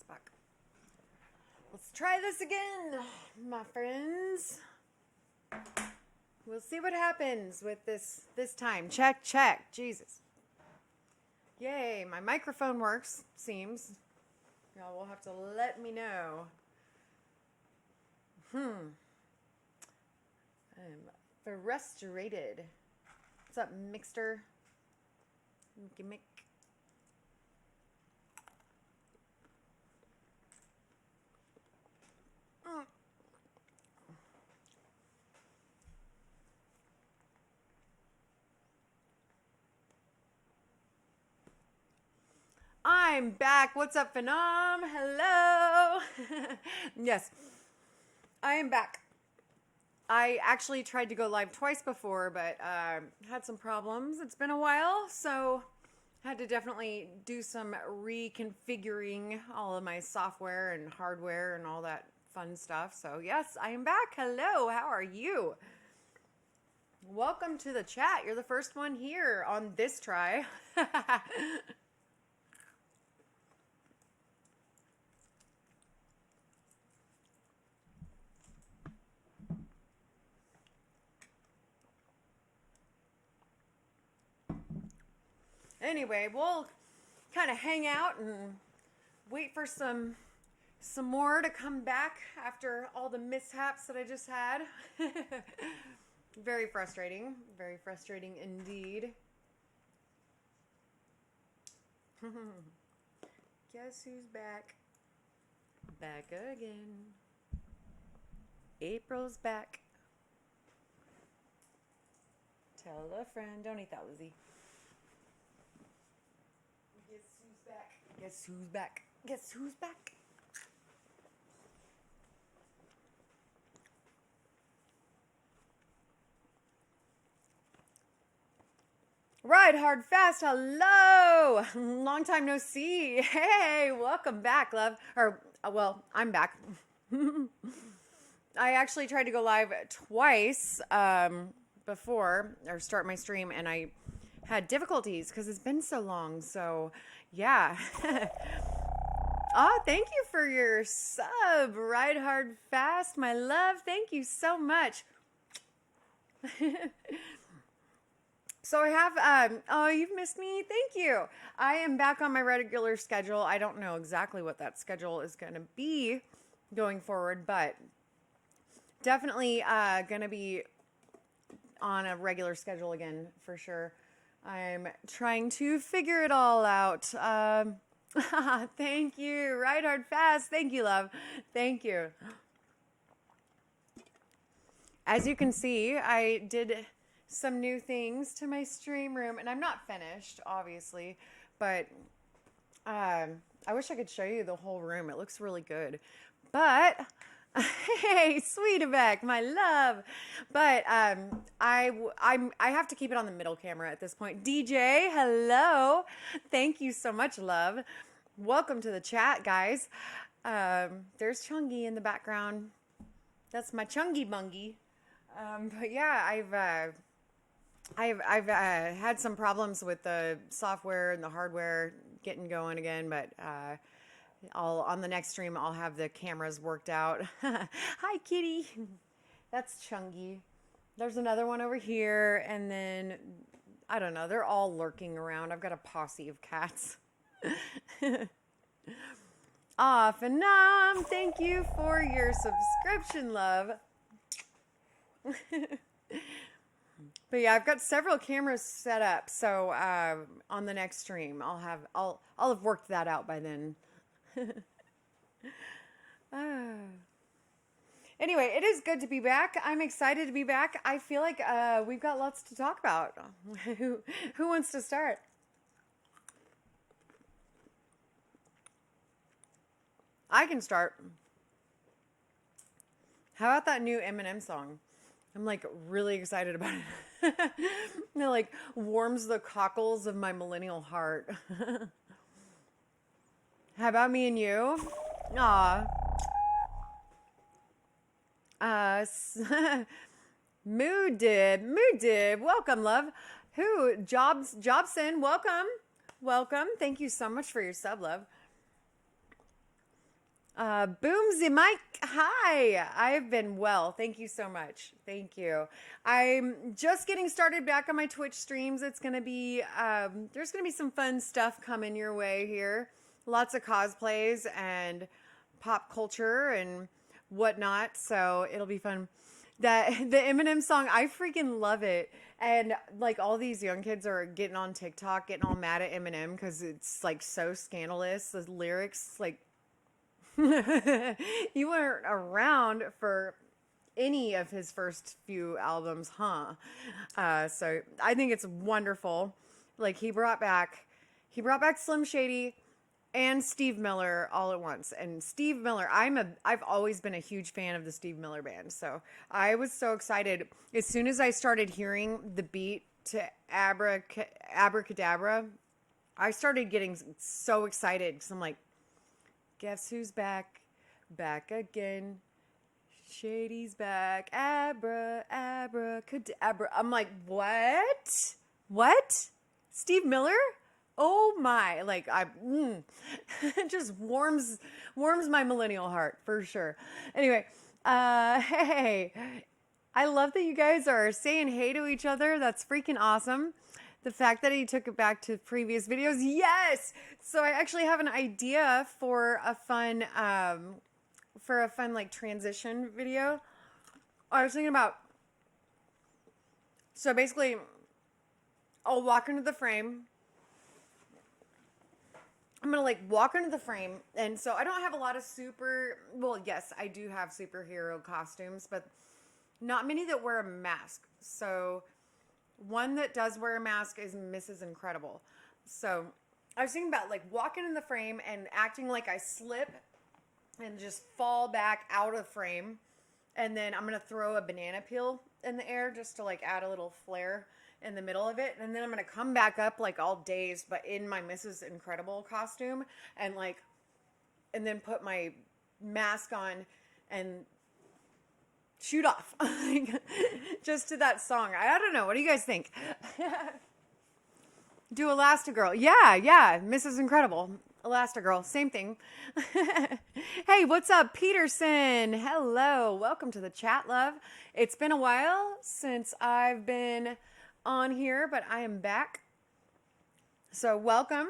it's back. Let's try this again, my friends. We'll see what happens with this time. Check, check. Jesus. Yay, my microphone works, seems. Y'all will have to let me know. I'm frustrated. What's up, Mixter? Mick. I'm back. What's up, Phenom? Hello. Yes, I am back. I actually tried to go live twice before, but had some problems. It's been a while, so had to definitely do some reconfiguring all of my software and hardware and all that fun stuff. So yes, I am back. Hello, how are you? Welcome to the chat. You're the first one here on this try. Anyway, we'll kind of hang out and wait for some more to come back after all the mishaps that I just had. Very frustrating indeed. Guess who's back? Back again. April's back. Tell a friend. Don't eat that, Lizzie. Guess who's back? Guess who's back? Guess who's back? Ride hard fast. Hello. Long time no see. Hey, welcome back, love. Or, well, I'm back. I actually tried to go live twice before, or start my stream, and I had difficulties because it's been so long. So, yeah. Oh, thank you for your sub. Ride hard fast, my love. Thank you so much. So I have, oh, you've missed me. Thank you. I am back on my regular schedule. I don't know exactly what that schedule is going to be going forward, but definitely going to be on a regular schedule again for sure. I'm trying to figure it all out. Thank you. Ride hard fast. Thank you, love. Thank you. As you can see, I did some new things to my stream room, and I'm not finished, obviously, but I wish I could show you the whole room. It looks really good. But hey, Sweetebeck, my love. But I have to keep it on the middle camera at this point. DJ, hello. Thank you so much, love. Welcome to the chat, guys. There's Chungy in the background. That's my Chungy Bungy. But yeah, I've had some problems with the software and the hardware getting going again, but on the next stream, I'll have the cameras worked out. Hi, kitty. That's Chungy. There's another one over here, and then, I don't know, they're all lurking around. I've got a posse of cats. Ah, Phenom, thank you for your subscription, love. But yeah, I've got several cameras set up, so on the next stream, I'll have worked that out by then. Anyway, it is good to be back. I'm excited to be back. I feel like we've got lots to talk about. Who wants to start? I can start. How about that new Eminem song? I'm like really excited about it. It like warms the cockles of my millennial heart. How about me and you? Aw. Mood dib. Welcome, love. Who? Jobson, welcome. Welcome. Thank you so much for your sub, love. Boomsy Mike, hi. I've been well. Thank you so much. Thank you. I'm just getting started back on my Twitch streams. It's gonna be there's gonna be some fun stuff coming your way here. Lots of cosplays and pop culture and whatnot. So it'll be fun. That the Eminem song, I freaking love it. And like all these young kids are getting on TikTok, getting all mad at Eminem because it's like so scandalous. The lyrics, like you weren't around for any of his first few albums, huh? So I think it's wonderful. Like he brought back Slim Shady and Steve Miller all at once. And Steve Miller, I've always been a huge fan of the Steve Miller band. So I was so excited as soon as I started hearing the beat to Abracadabra. I started getting so excited because I'm like, guess who's back? Back again. Shady's back. Abracadabra. I'm like, what? What? Steve Miller? Oh my! Like it just warms my millennial heart for sure. Anyway, hey, I love that you guys are saying hey to each other. That's freaking awesome. The fact that he took it back to previous videos, yes. So I actually have an idea for a fun like transition video. I was thinking about, so basically I'll walk into the frame. I'm gonna like walk into the frame, and so I don't have a lot of yes, I do have superhero costumes, but not many that wear a mask. So one that does wear a mask is Mrs. Incredible. So I was thinking about like walking in the frame and acting like I slip and just fall back out of frame. And then I'm going to throw a banana peel in the air just to like add a little flair in the middle of it. And then I'm going to come back up like all dazed, but in my Mrs. Incredible costume and then put my mask on and shoot off just to that song. I don't know. What do you guys think? Do Elastigirl. Yeah. Mrs. Incredible. Elastigirl. Same thing. Hey, what's up, Peterson? Hello. Welcome to the chat, love. It's been a while since I've been on here, but I am back. So welcome.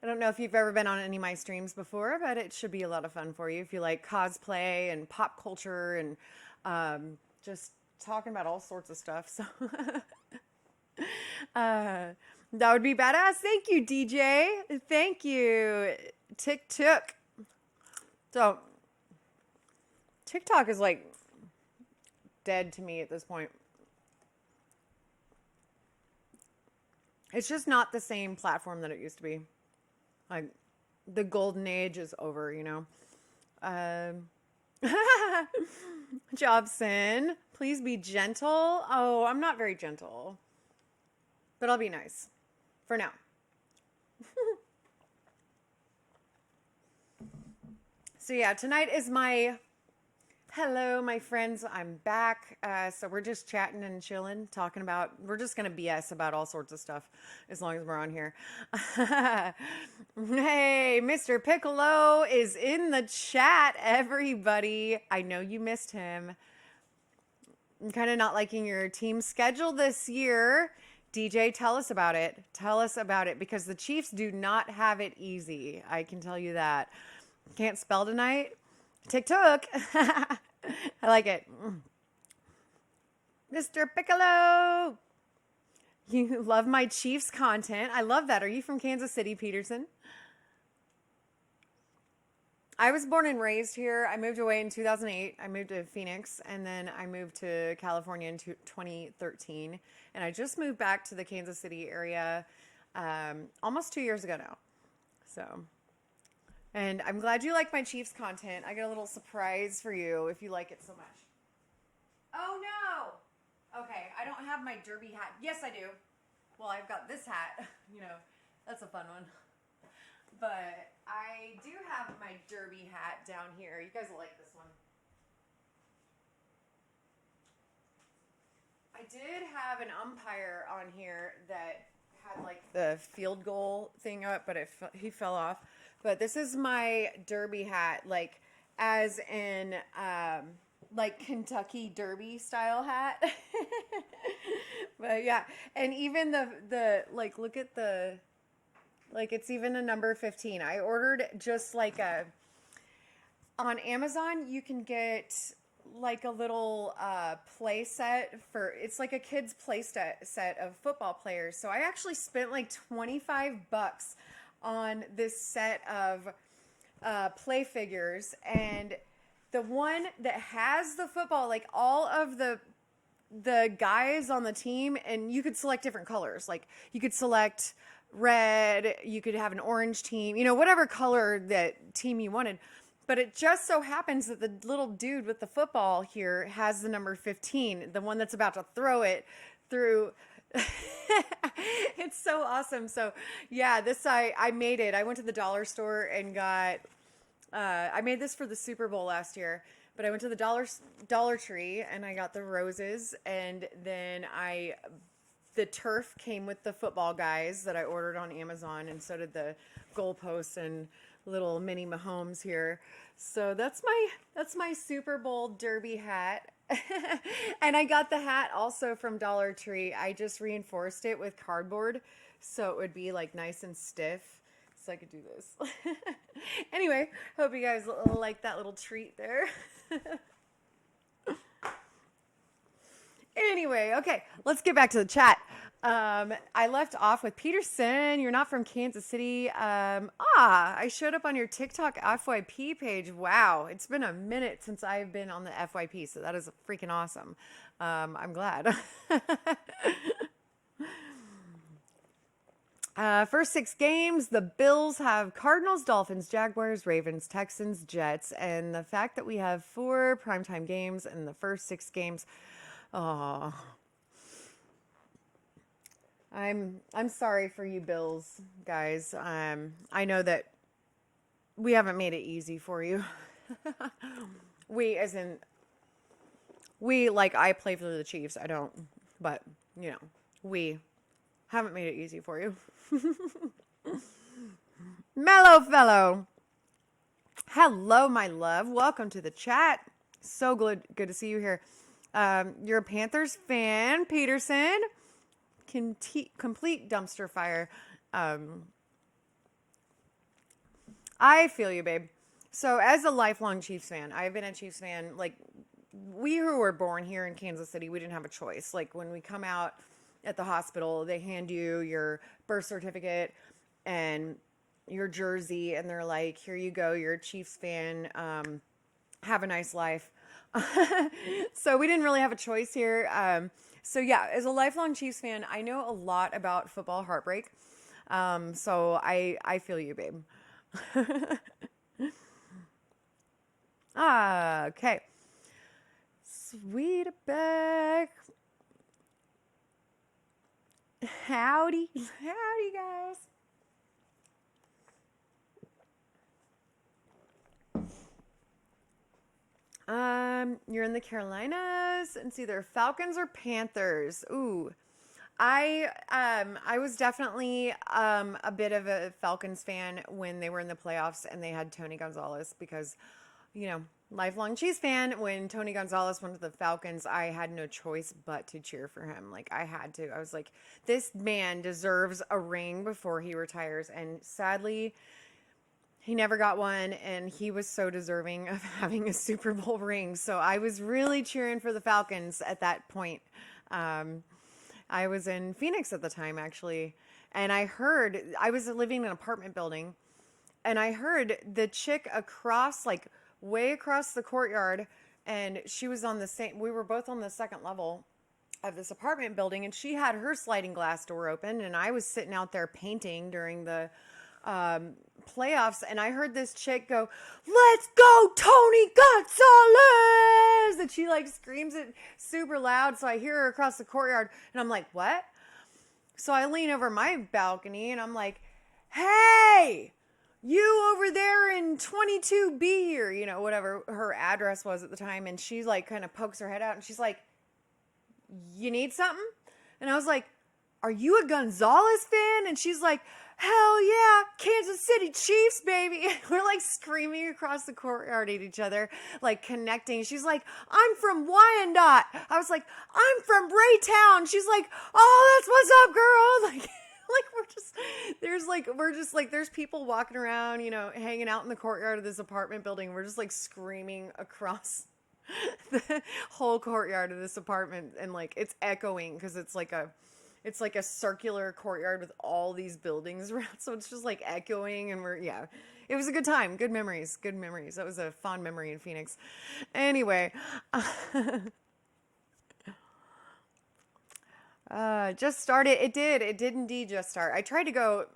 I don't know if you've ever been on any of my streams before, but it should be a lot of fun for you if you like cosplay and pop culture and just talking about all sorts of stuff. So that would be badass. Thank you, DJ. Thank you, TikTok. So TikTok is like dead to me at this point. It's just not the same platform that it used to be. Like the golden age is over, you know. Jobson, please be gentle. Oh, I'm not very gentle, but I'll be nice for now. So yeah, tonight is hello, my friends. I'm back. So we're just chatting and chilling, we're just going to BS about all sorts of stuff as long as we're on here. Hey, Mr. Piccolo is in the chat, everybody. I know you missed him. I'm kind of not liking your team schedule this year. DJ, tell us about it. Tell us about it, because the Chiefs do not have it easy. I can tell you that. Can't spell tonight? TikTok. I like it. Mr. Piccolo. You love my Chiefs content. I love that. Are you from Kansas City, Peterson? I was born and raised here. I moved away in 2008. I moved to Phoenix, and then I moved to California in 2013. And I just moved back to the Kansas City area almost 2 years ago now. So... and I'm glad you like my Chiefs content. I got a little surprise for you if you like it so much. Oh, no. Okay, I don't have my derby hat. Yes, I do. Well, I've got this hat. You know, that's a fun one. But I do have my derby hat down here. You guys will like this one. I did have an umpire on here that had like the field goal thing up, but he fell off. But this is my derby hat. Like, as in like Kentucky Derby style hat. But yeah, and even the like look at the like it's even a number 15. I ordered just like a on Amazon you can get like a little play set for it's like a kid's play set of football players. So I actually spent like $25 on this set of play figures, and the one that has the football, like all of the guys on the team, and you could select different colors. Like you could select red, you could have an orange team, you know, whatever color that team you wanted. But it just so happens that the little dude with the football here has the number 15, the one that's about to throw it through. It's so awesome. So yeah, this I made it. I went to the dollar store and got I made this for the Super Bowl last year, but I went to the Dollar Tree and I got the roses, and then the turf came with the football guys that I ordered on Amazon, and so did the goalposts and little mini Mahomes here. So that's my Super Bowl derby hat. And I got the hat also from Dollar Tree. I just reinforced it with cardboard so it would be like nice and stiff so I could do this. Anyway, hope you guys like that little treat there. Anyway, okay, let's get back to the chat. I left off with Peterson. You're not from Kansas City. I showed up on your TikTok FYP page. Wow, it's been a minute since I've been on the FYP, so that is freaking awesome. I'm glad. First 6 games, the Bills have Cardinals, Dolphins, Jaguars, Ravens, Texans, Jets, and the fact that we have 4 primetime games in the first 6 games. Oh, I'm sorry for you Bills guys. I know that we haven't made it easy for you. We as in I play for the Chiefs. I don't, but you know, we haven't made it easy for you. Mellow fellow. Hello, my love. Welcome to the chat. So good to see you here. You're a Panthers fan, Peterson. Complete dumpster fire. I feel you, babe. So as a lifelong Chiefs fan, I've been a Chiefs fan. Like, we who were born here in Kansas City, we didn't have a choice. Like, when we come out at the hospital, they hand you your birth certificate and your jersey, and they're like, here you go, you're a Chiefs fan. Have a nice life. So we didn't really have a choice here. So yeah, as a lifelong Chiefs fan, I know a lot about football heartbreak. So I feel you, babe. Okay. Sweetback. Howdy. Howdy, guys. You're in the Carolinas, and it's either Falcons or Panthers. Ooh, I was definitely a bit of a Falcons fan when they were in the playoffs and they had Tony Gonzalez because, you know, lifelong Chiefs fan. When Tony Gonzalez went to the Falcons, I had no choice but to cheer for him. Like I had to. I was like, this man deserves a ring before he retires, and sadly, he never got one, and he was so deserving of having a Super Bowl ring. So I was really cheering for the Falcons at that point. I was in Phoenix at the time, actually, and I was living in an apartment building, and I heard the chick across, like way across the courtyard, and she was we were both on the second level of this apartment building, and she had her sliding glass door open, and I was sitting out there painting during the playoffs, and I heard this chick go, "Let's go, Tony Gonzalez!" And she like screams it super loud, so I hear her across the courtyard, and I'm like, "What?" So I lean over my balcony, and I'm like, "Hey, you over there in 22B," or you know whatever her address was at the time, and she like kind of pokes her head out, and she's like, "You need something?" And I was like, "Are you a Gonzalez fan?" And she's like, hell yeah, Kansas City Chiefs, baby. We're like screaming across the courtyard at each other, like connecting. She's like, I'm from Wyandotte. I was like, I'm from Raytown. She's like, oh, that's what's up, girl. Like we're just like, there's people walking around, hanging out in the courtyard of this apartment building. We're just like screaming across the whole courtyard of this apartment, and like it's echoing because it's like a circular courtyard with all these buildings around, so it's just like echoing, and it was a good time. Good memories. That was a fond memory in Phoenix. Anyway, just started. It did indeed just start. I tried to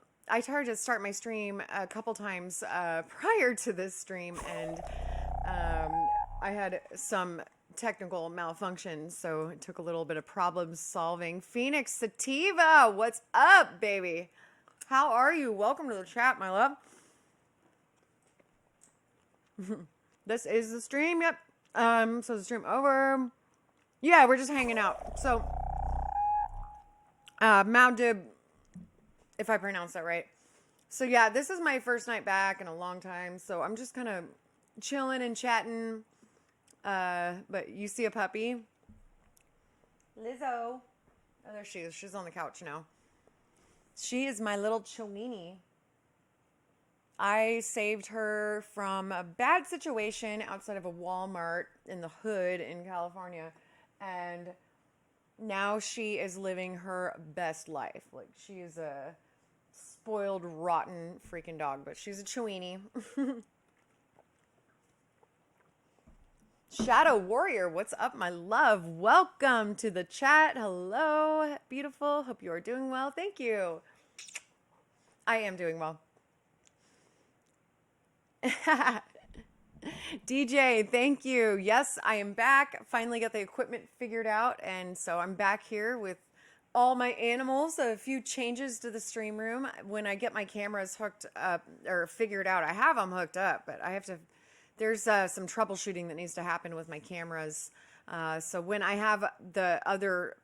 start my stream a couple times prior to this stream, and I had some technical malfunction, so it took a little bit of problem solving. Phoenix Sativa, what's up, baby? How are you? Welcome to the chat, my love. This is the stream. Yep. So the stream over. Yeah, we're just hanging out. So, Maudib, if I pronounce that right. So yeah, this is my first night back in a long time. So I'm just kind of chilling and chatting. But you see a puppy? Lizzo. Oh, there she is. She's on the couch now. She is my little Chomini. I saved her from a bad situation outside of a Walmart in the hood in California. And now she is living her best life. Like, she is a spoiled, rotten freaking dog, but she's a Chewini. Shadow Warrior, what's up, my love? Welcome to the chat. Hello, beautiful. Hope you are doing well. Thank you. I am doing well. DJ, thank you. Yes, I am back. Finally got the equipment figured out, and so I'm back here with all my animals. A few changes to the stream room. When I get my cameras hooked up or figured out, I have them hooked up, but I have to. There's some troubleshooting that needs to happen with my cameras. So when I have the other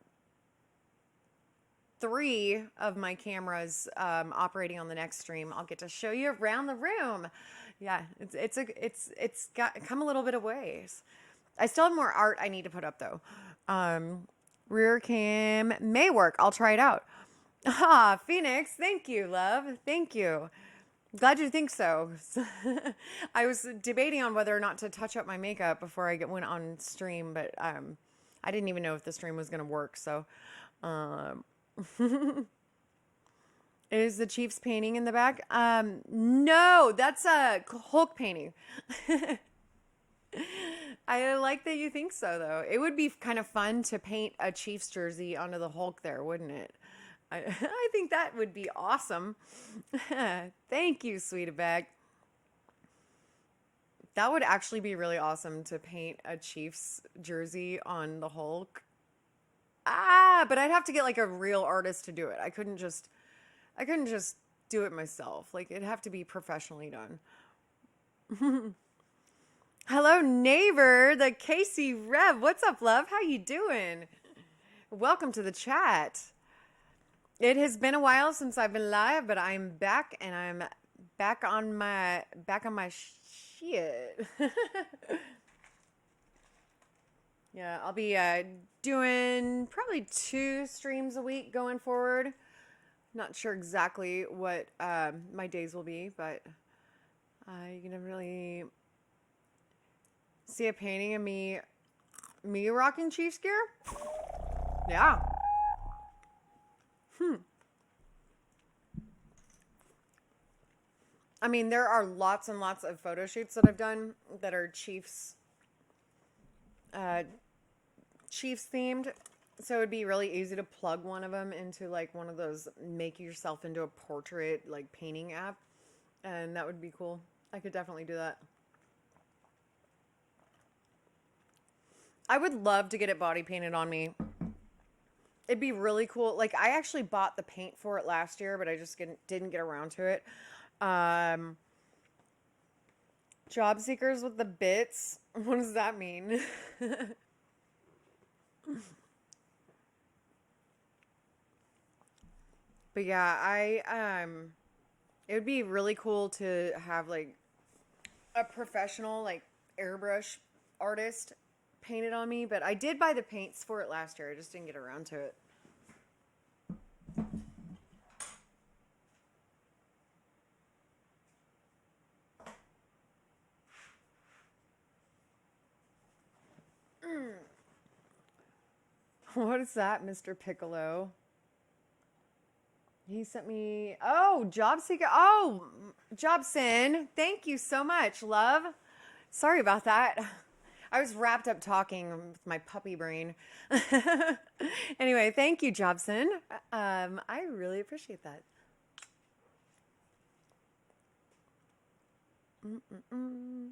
3 of my cameras operating on the next stream, I'll get to show you around the room. Yeah, it's got come a little bit of ways. I still have more art I need to put up though. Rear cam may work. I'll try it out. Ah, Phoenix, thank you, love. Thank you. Glad you think so. I was debating on whether or not to touch up my makeup before I went on stream, but I didn't even know if the stream was going to work. So, is the Chiefs painting in the back? No, that's a Hulk painting. I like that you think so, though. It would be kind of fun to paint a Chiefs jersey onto the Hulk there, wouldn't it? I think that would be awesome. Thank you, Sweetabag. That would actually be really awesome to paint a Chiefs jersey on the Hulk. But I'd have to get like a real artist to do it. I couldn't just do it myself. Like, it'd have to be professionally done. Hello, neighbor, the Casey Rev. What's up, love? How you doing? Welcome to the chat. It has been a while since I've been live, but I'm back, and I'm back on my shit. Yeah, I'll be doing probably 2 streams a week going forward. Not sure exactly what my days will be, but you can really see a painting of me rocking Chiefs gear. Yeah. I mean, there are lots and lots of photo shoots that I've done that are Chiefs themed. So it'd be really easy to plug one of them into like one of those make yourself into a portrait like painting app. And that would be cool. I could definitely do that. I would love to get it body painted on me. It'd be really cool. Like, I actually bought the paint for it last year, but I just didn't get around to it. Job seekers with the bits. What does that mean? But yeah, It would be really cool to have like a professional like airbrush artist paint it on me, but I did buy the paints for it last year. I just didn't get around to it. What is that, Mr. Piccolo? He sent me, oh, Job Seeker. Oh, Jobson. Thank you so much, love. Sorry about that. I was wrapped up talking with my puppy brain. Anyway, thank you, Jobson. I really appreciate that. Mm-mm-mm.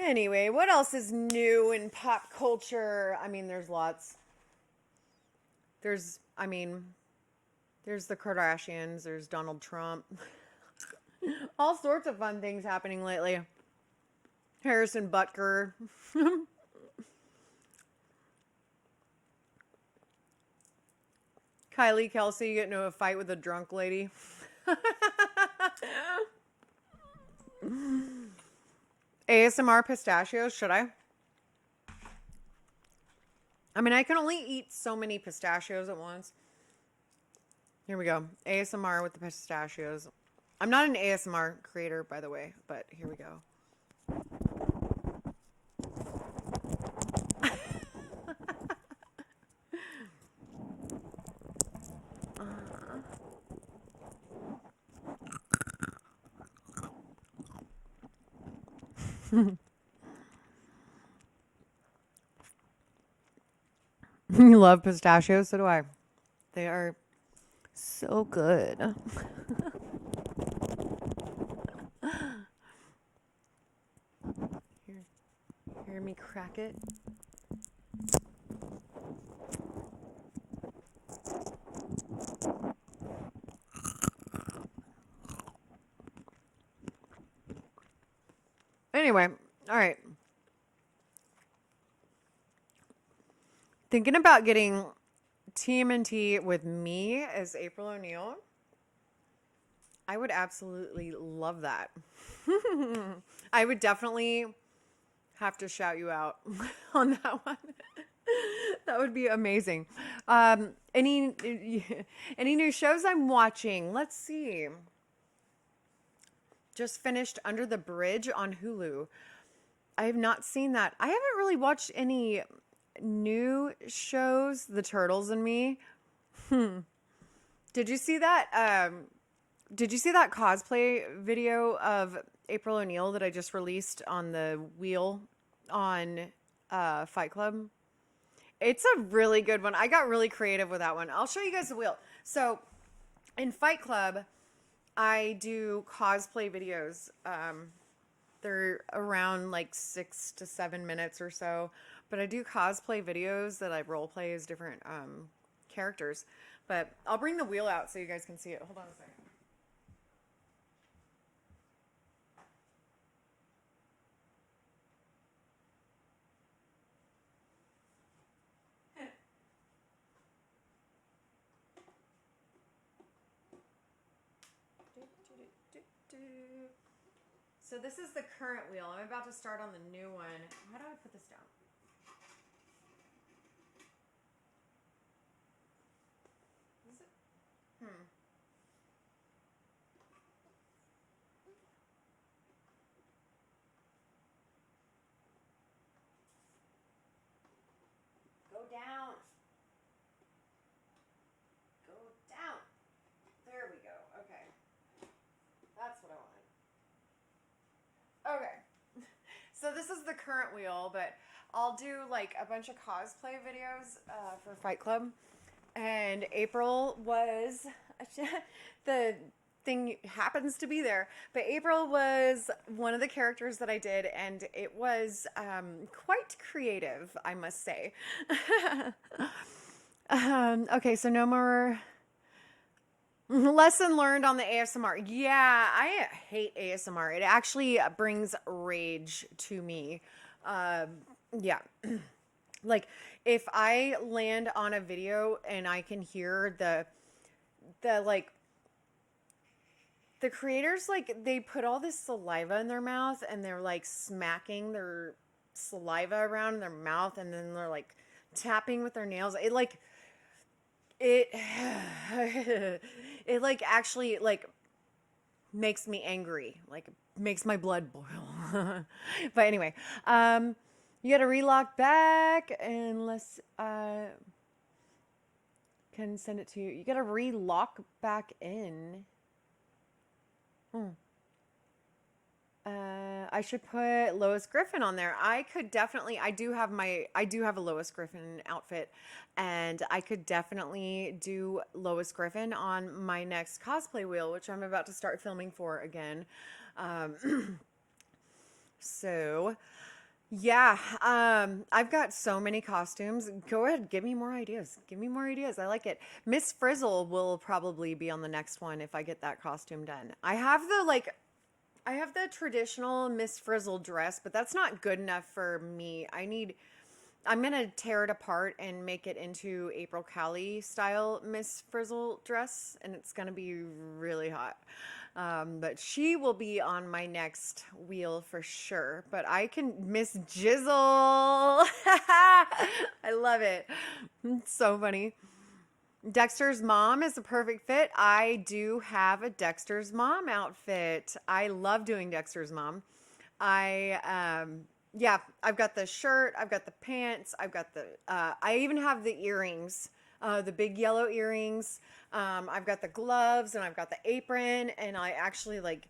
Anyway, what else is new in pop culture? I mean, there's lots. There's the Kardashians, there's Donald Trump. All sorts of fun things happening lately. Harrison Butker. Kylie Kelsey getting into a fight with a drunk lady. ASMR pistachios, should I? I mean, I can only eat so many pistachios at once. Here we go. ASMR with the pistachios. I'm not an ASMR creator, by the way, but here we go. You love pistachios? So do I. They are so good. Here, hear me crack it. Anyway, all right. Thinking about getting TMNT with me as April O'Neil. I would absolutely love that. I would definitely have to shout you out on that one. That would be amazing. Any new shows I'm watching? Let's see. Just finished Under the Bridge on Hulu. I have not seen that. I haven't really watched any new shows. The Turtles and Me. Did you see that? Did you see that cosplay video of April O'Neil that I just released on the wheel on Fight Club? It's a really good one. I got really creative with that one. I'll show you guys the wheel. So in Fight Club, I do cosplay videos. They're around like 6 to 7 minutes or so. But I do cosplay videos that I role play as different characters. But I'll bring the wheel out so you guys can see it. Hold on a second. So this is the current wheel. I'm about to start on the new one. How do I put this down? Is it? Go down. Go down. There we go. Okay. That's what I wanted. Okay. So this is the current wheel, but I'll do like a bunch of cosplay videos for Fight Club. And April was the thing happens to be there, but April was one of the characters that I did, and it was quite creative, I must say. Okay, so no more lesson learned on the ASMR. Yeah, I hate ASMR. It actually brings rage to me. Yeah. Like if I land on a video and I can hear the like the creators, like they put all this saliva in their mouth and they're like smacking their saliva around in their mouth and then they're like tapping with their nails. It it like actually like makes me angry. Like makes my blood boil. But anyway, you got to relock back unless can send it to you. You got to relock back in. I should put Lois Griffin on there. I could definitely, I do have a Lois Griffin outfit, and I could definitely do Lois Griffin on my next cosplay wheel, which I'm about to start filming for again. So yeah, I've got so many costumes. Go ahead, give me more ideas. Give me more ideas. I like it. Miss Frizzle will probably be on the next one if I get that costume done. I have the traditional Miss Frizzle dress, but that's not good enough for me. I'm going to tear it apart and make it into April Cowley style Miss Frizzle dress, and it's going to be really hot. But she will be on my next wheel for sure. But I can Miss Jizzle. I love it. It's so funny. Dexter's mom is a perfect fit. I do have a Dexter's mom outfit. I love doing Dexter's mom. Yeah, I've got the shirt, I've got the pants, I even have the earrings, the big yellow earrings. I've got the gloves and I've got the apron, and I actually like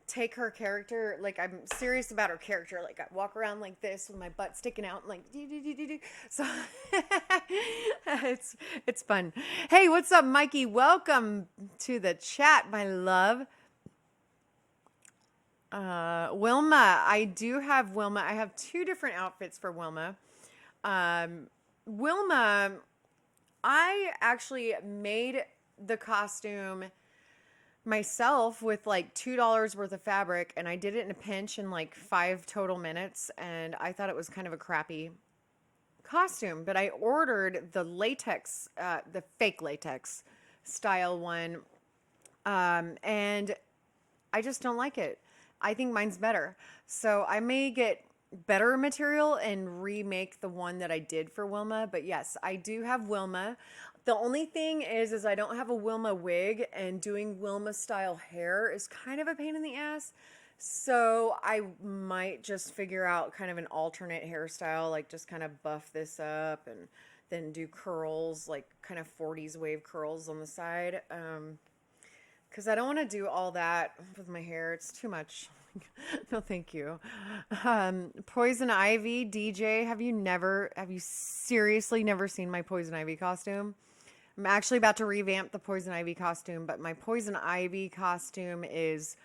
take her character, like I'm serious about her character. Like I walk around like this with my butt sticking out and like so it's fun. Hey, what's up, Mikey? Welcome to the chat, my love. Wilma, I do have Wilma. I have two different outfits for Wilma. Wilma, I actually made the costume myself with like $2 worth of fabric, and I did it in a pinch in like 5 total minutes, and I thought it was kind of a crappy costume, but I ordered the latex, the fake latex style one, and I just don't like it. I think mine's better. So I may get better material and remake the one that I did for Wilma. But yes, I do have Wilma. The only thing is I don't have a Wilma wig, and doing Wilma style hair is kind of a pain in the ass. So I might just figure out kind of an alternate hairstyle, like just kind of buff this up and then do curls, like kind of 40s wave curls on the side. Because I don't want to do all that with my hair. It's too much. No, thank you. Poison Ivy, DJ, have you seriously never seen my Poison Ivy costume? I'm actually about to revamp the Poison Ivy costume, but my Poison Ivy costume is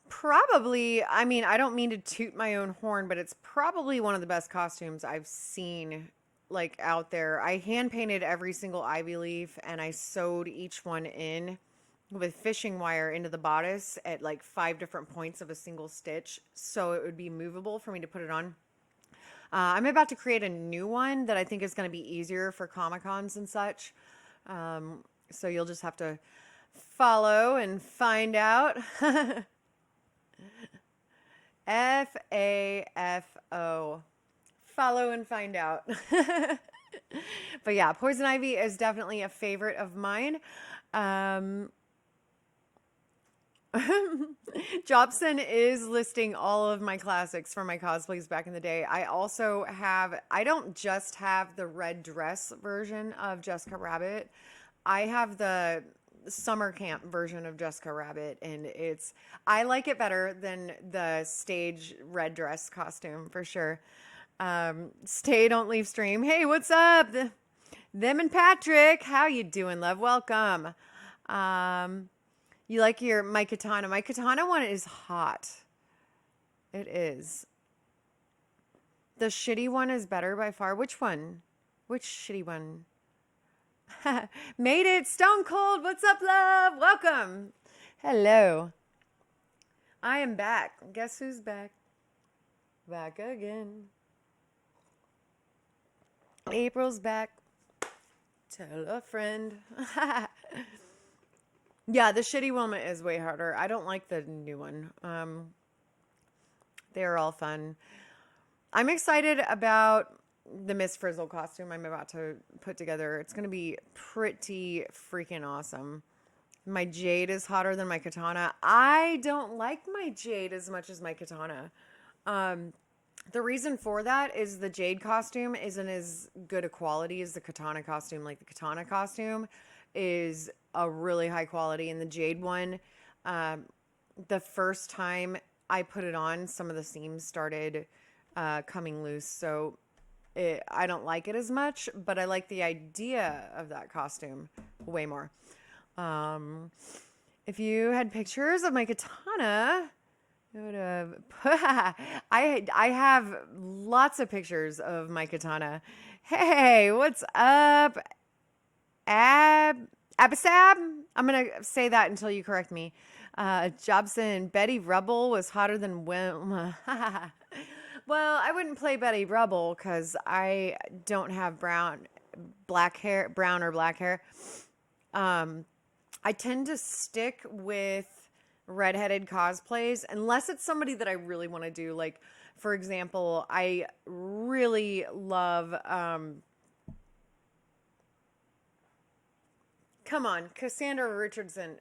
probably, I mean, I don't mean to toot my own horn, but it's probably one of the best costumes I've seen like out there. I hand painted every single ivy leaf, and I sewed each one in with fishing wire into the bodice at like 5 different points of a single stitch, so it would be movable for me to put it on. I'm about to create a new one that I think is going to be easier for Comic-Cons and such. So you'll just have to follow and find out. FAFO. Follow and find out. But yeah, Poison Ivy is definitely a favorite of mine. Jobson is listing all of my classics from my cosplays back in the day. I don't just have the red dress version of Jessica Rabbit. I have the summer camp version of Jessica Rabbit, and I like it better than the stage red dress costume for sure. Stay, don't leave stream. Hey, what's up? Them and Patrick, how you doing, love? Welcome. You like my katana? My katana one is hot. It is. The shitty one is better by far. Which one? Which shitty one? Made it. Stone Cold. What's up, love? Welcome. Hello. I am back. Guess who's back? Back again. April's back. Tell a friend. Yeah, the shitty Wilma is way harder. I don't like the new one. They're all fun. I'm excited about the Miss Frizzle costume I'm about to put together. It's going to be pretty freaking awesome. My jade is hotter than my katana. I don't like my jade as much as my katana. The reason for that is the jade costume isn't as good a quality as the katana costume. Like the katana costume is a really high quality, and the jade one, the first time I put it on, some of the seams started coming loose. So I don't like it as much, but I like the idea of that costume way more. If you had pictures of my katana, I would have. I have lots of pictures of my katana. Hey, what's up, Abisab? I'm gonna say that until you correct me. Jobson, Betty Rubble was hotter than Wilma. Well, I wouldn't play Betty Rubble because I don't have brown or black hair. I tend to stick with redheaded cosplays unless it's somebody that I really want to do. Like, for example, I really love come on, Cassandra Richardson.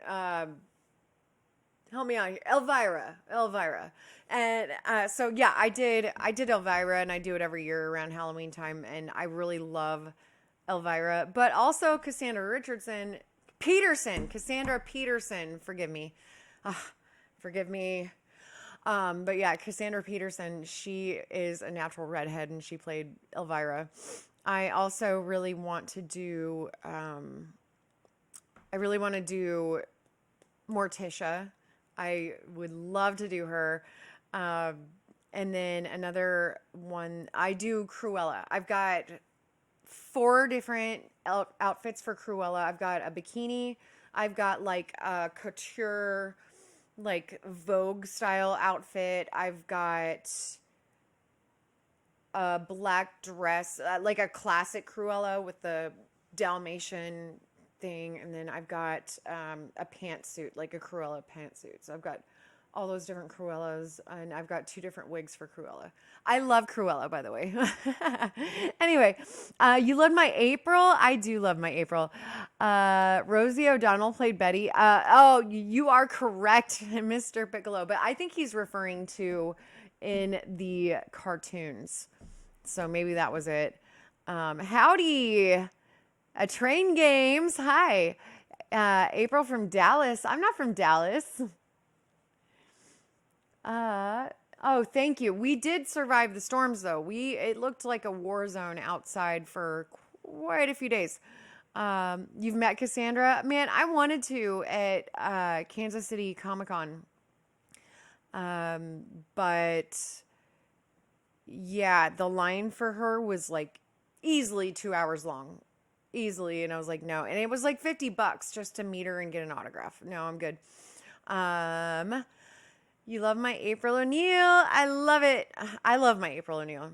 Help me out here. Elvira. And so yeah, I did Elvira, and I do it every year around Halloween time, and I really love Elvira, but also Cassandra Peterson, forgive me. Forgive me. But yeah, Cassandra Peterson, she is a natural redhead, and she played Elvira. I also really want to do Morticia. I would love to do her. And then another one, I do Cruella. I've got 4 different outfits for Cruella. I've got a bikini. I've got like a couture, like Vogue style outfit. I've got a black dress, like a classic Cruella with the Dalmatian thing. And then I've got a pantsuit, like a Cruella pantsuit. So I've got all those different Cruellas, and I've got 2 different wigs for Cruella. I love Cruella, by the way. Anyway, you love my April? I do love my April. Rosie O'Donnell played Betty. Oh, you are correct, Mr. Piccolo, but I think he's referring to in the cartoons. So maybe that was it. Howdy, Train Games. Hi. April from Dallas. I'm not from Dallas. Oh, thank you. We did survive the storms though. It looked like a war zone outside for quite a few days. You've met Cassandra? Man, I wanted to at Kansas City Comic-Con. But yeah, the line for her was like easily 2 hours long. Easily, and I was like, no. And it was like $50 just to meet her and get an autograph. No, I'm good. You love my April O'Neil. I love it. I love my April O'Neil.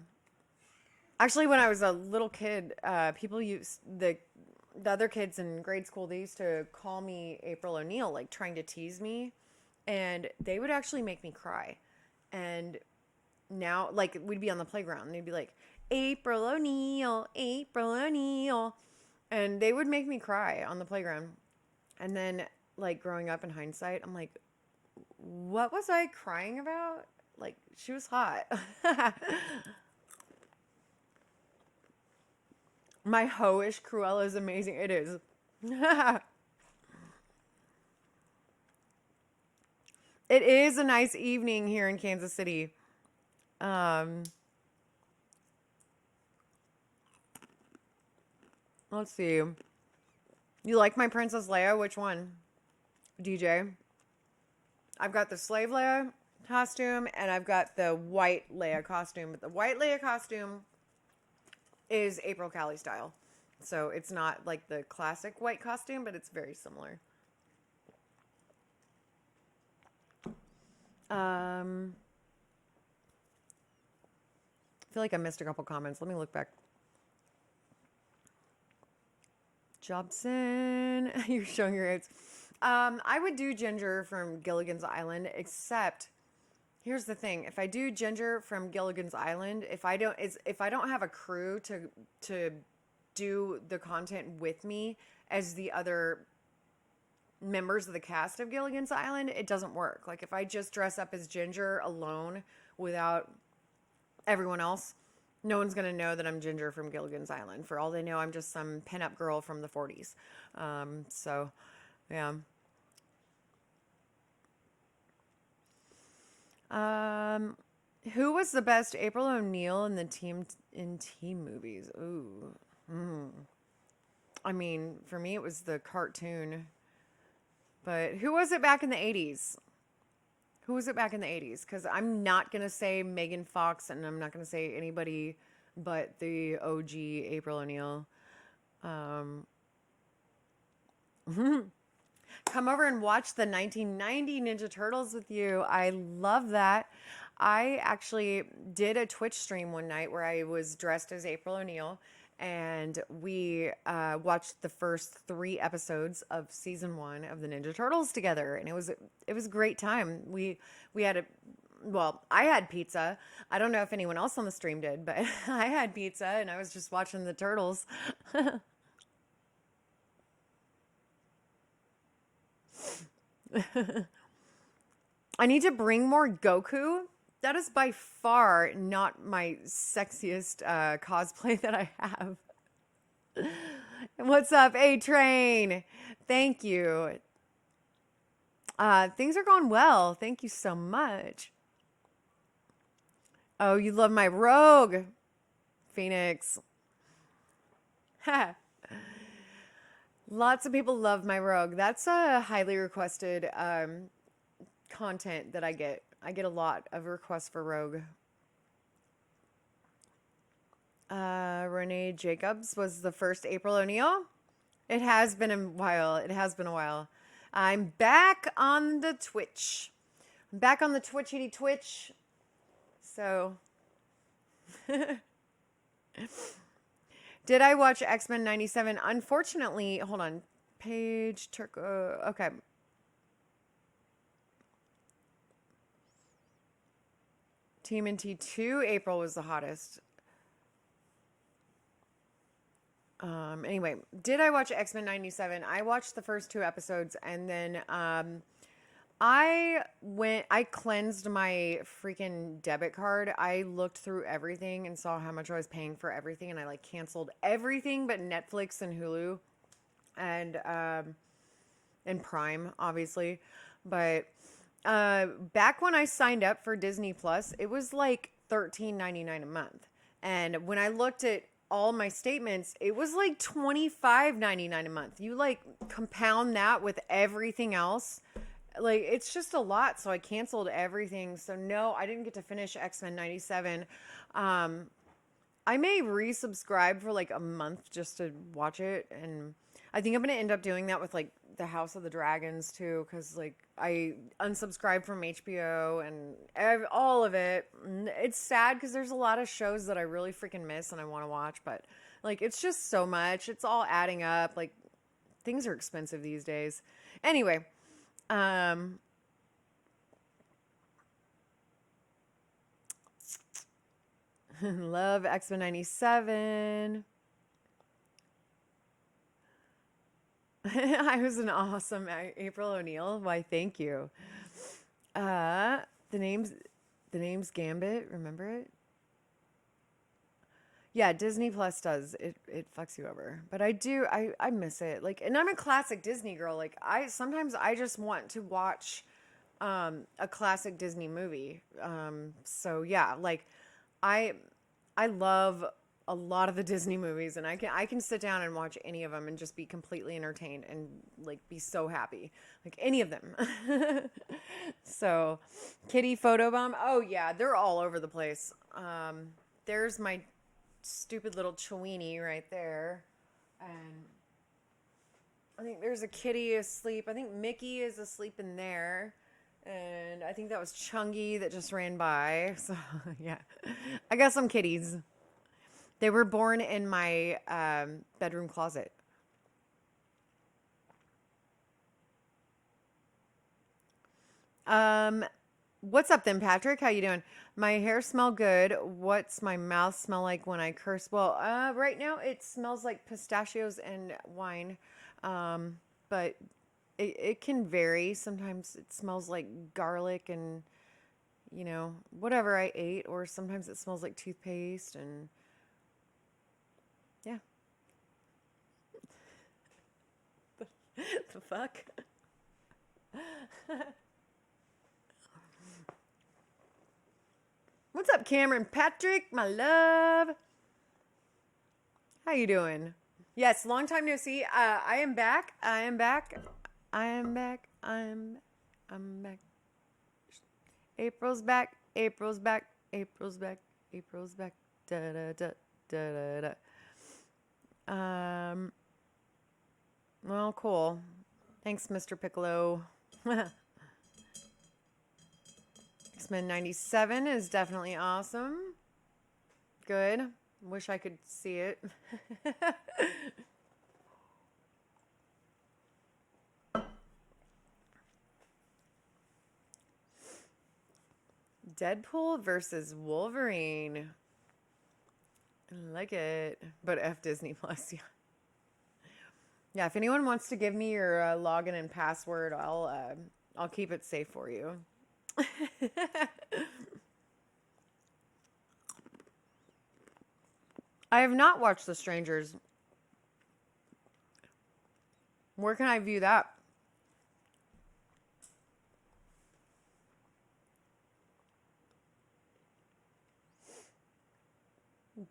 Actually, when I was a little kid, people used the other kids in grade school, they used to call me April O'Neil, like trying to tease me. And they would actually make me cry. And now, like, we'd be on the playground and they'd be like, April O'Neil, April O'Neil. And they would make me cry on the playground. And then, like, growing up in hindsight, I'm like, what was I crying about? Like, she was hot. My hoish Cruella is amazing. It is. It is a nice evening here in Kansas City. Let's see. You like my Princess Leia? Which one? DJ? I've got the Slave Leia costume, and I've got the white Leia costume. But the white Leia costume is April Cali style. So it's not like the classic white costume, but it's very similar. I feel like I missed a couple comments. Let me look back. Jobson, you're showing your age. I would do Ginger from Gilligan's Island, except here's the thing: if I do Ginger from Gilligan's Island, if I don't have a crew to do the content with me as the other members of the cast of Gilligan's Island, it doesn't work. Like if I just dress up as Ginger alone without everyone else, no one's going to know that I'm Ginger from Gilligan's Island. For all they know, I'm just some pinup girl from the 40s. So, yeah. Who was the best April O'Neil in the team movies? Ooh. I mean, for me, it was the cartoon. But who was it back in the 80s? Who was it back in the 80s? Because I'm not going to say Megan Fox, and I'm not going to say anybody but the OG April O'Neil. Come over and watch the 1990 Ninja Turtles with you. I love that. I actually did a Twitch stream one night where I was dressed as April O'Neil, and we watched the first 3 episodes of season 1 of the Ninja Turtles together, and it was a great time. We had I had pizza. I don't know if anyone else on the stream did, but I had pizza, and I was just watching the turtles. I need to bring more Goku. That is by far not my sexiest cosplay that I have. What's up, A-Train? Thank you. Things are going well. Thank you so much. Oh, you love my rogue, Phoenix. Lots of people love my rogue. That's a highly requested content that I get. I get a lot of requests for rogue. Renee Jacobs was the first April O'Neil. It has been a while. It has been a while. I'm back on the Twitch. I'm back on the Twitchity Twitch. So, did I watch X-Men 97? Unfortunately, hold on. Page Turco. Okay. TMNT 2, April was the hottest. Anyway, did I watch X-Men 97? I watched the first 2 episodes, and then I cleansed my freaking debit card. I looked through everything and saw how much I was paying for everything, and I like canceled everything but Netflix and Hulu and Prime, obviously. But back when I signed up for Disney Plus, it was like $13.99 a month. And when I looked at all my statements, it was like $25.99 a month. You like compound that with everything else. Like, it's just a lot. So I canceled everything. So no, I didn't get to finish X-Men 97. I may resubscribe for like a month just to watch it. And I think I'm going to end up doing that with like the House of the Dragons too. Cause like I unsubscribed from HBO and all of it. It's sad because there's a lot of shows that I really freaking miss and I want to watch, but like, it's just so much. It's all adding up. Like, things are expensive these days. Anyway, love X-Men 97. I was an awesome April O'Neil. Why, thank you. The name's Gambit. Remember it? Yeah, Disney Plus does. It fucks you over. But I miss it. Like, and I'm a classic Disney girl. Like, sometimes I just want to watch a classic Disney movie. So yeah, like I love a lot of the Disney movies, and I can sit down and watch any of them and just be completely entertained and like be so happy. Like any of them. So, Kitty Photobomb. Oh yeah, they're all over the place. There's my stupid little Chewini right there, and I think there's a kitty asleep. I think Mickey is asleep in there, and I think that was Chungy that just ran by. So yeah, I got some kitties. They were born in my bedroom closet. Um, what's up then, Patrick? How you doing? My hair smell good. What's my mouth smell like when I curse? Well, right now it smells like pistachios and wine. But it can vary. Sometimes it smells like garlic and, whatever I ate, or sometimes it smells like toothpaste and yeah. The fuck? What's up, Cameron Patrick, my love? How you doing? Yes, long time no see. I am back. I am back. I am back. I'm back. April's back. April's back. April's back. April's back. Da da da da da da. Well, cool. Thanks, Mr. Piccolo. X-Men 97 is definitely awesome. Good. Wish I could see it. Deadpool versus Wolverine. I like it. But F Disney Plus, yeah. Yeah, if anyone wants to give me your login and password, I'll keep it safe for you. I have not watched The Strangers. Where can I view that?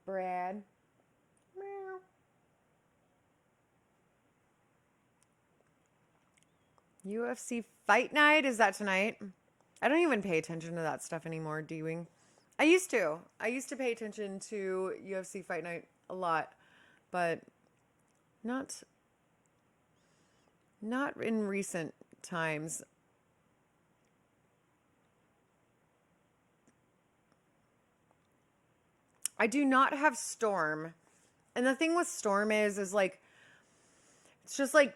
Brad. Meow. UFC Fight Night, is that tonight? I don't even pay attention to that stuff anymore, do-ing. I used to. I used to pay attention to UFC Fight Night a lot, but not in recent times. I do not have Storm. And the thing with Storm is like it's just like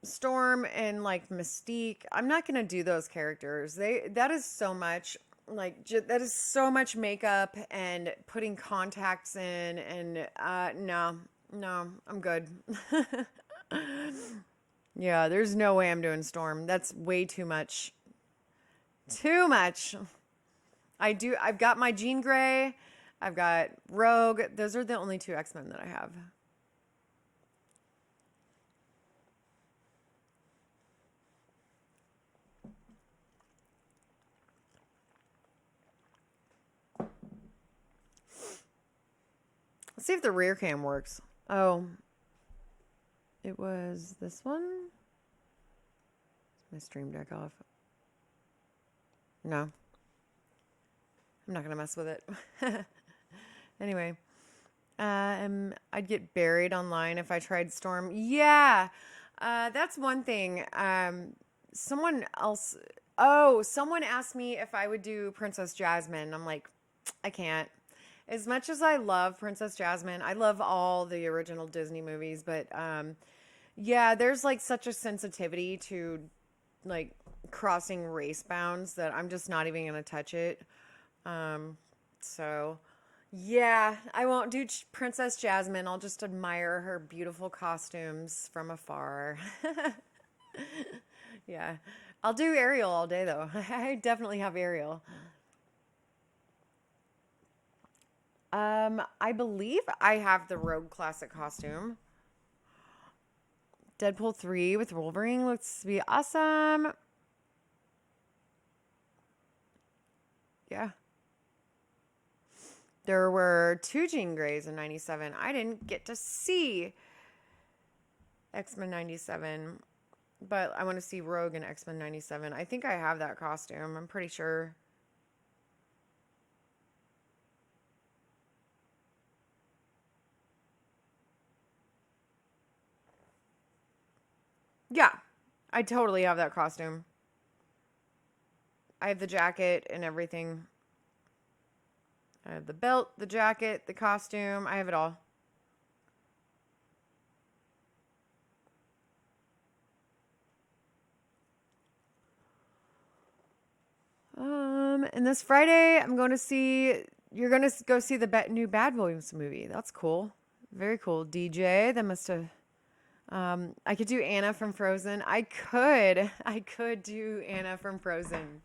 Storm and like Mystique. I'm not going to do those characters. That is so much that is so much makeup and putting contacts in and no, I'm good. Yeah, there's no way I'm doing Storm. That's way too much. Too much. I've got my Jean Grey. I've got Rogue. Those are the only two X-Men that I have. Let's see if the rear cam works. Oh, it was this one? Is my stream deck off? No. I'm not going to mess with it. Anyway. I'd get buried online if I tried Storm. Yeah. That's one thing. Someone asked me if I would do Princess Jasmine. I'm like, I can't. As much as I love Princess Jasmine, I love all the original Disney movies, but yeah, there's like such a sensitivity to like crossing race bounds that I'm just not even going to touch it. So yeah, I won't do Princess Jasmine. I'll just admire her beautiful costumes from afar. Yeah. I'll do Ariel all day though. I definitely have Ariel. I believe I have the Rogue Classic costume. Deadpool 3 with Wolverine looks to be awesome. Yeah. There were 2 Jean Greys in 97. I didn't get to see X-Men 97, but I want to see Rogue in X-Men 97. I think I have that costume. I'm pretty sure. Yeah, I totally have that costume. I have the jacket and everything. I have the belt, the jacket, the costume. I have it all. And this Friday, I'm going to see. You're going to go see the new Bad Boys movie. That's cool. Very cool. DJ. That must have. I could do Anna from Frozen. I could. I could do Anna from Frozen.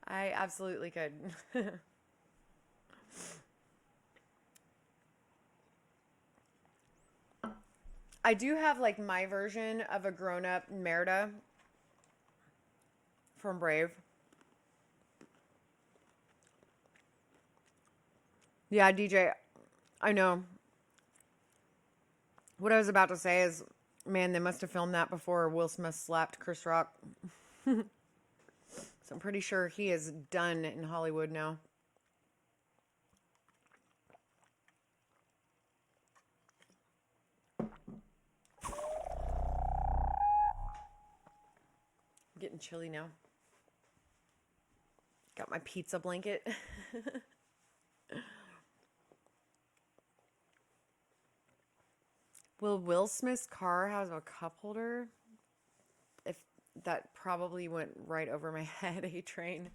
I absolutely could. I do have like my version of a grown-up Merida from Brave. Yeah, DJ. I know. What I was about to say is, man, they must have filmed that before Will Smith slapped Chris Rock. So I'm pretty sure he is done in Hollywood now. Getting chilly now. Got my pizza blanket. Will Smith's car have a cup holder? If that probably went right over my head, A Train.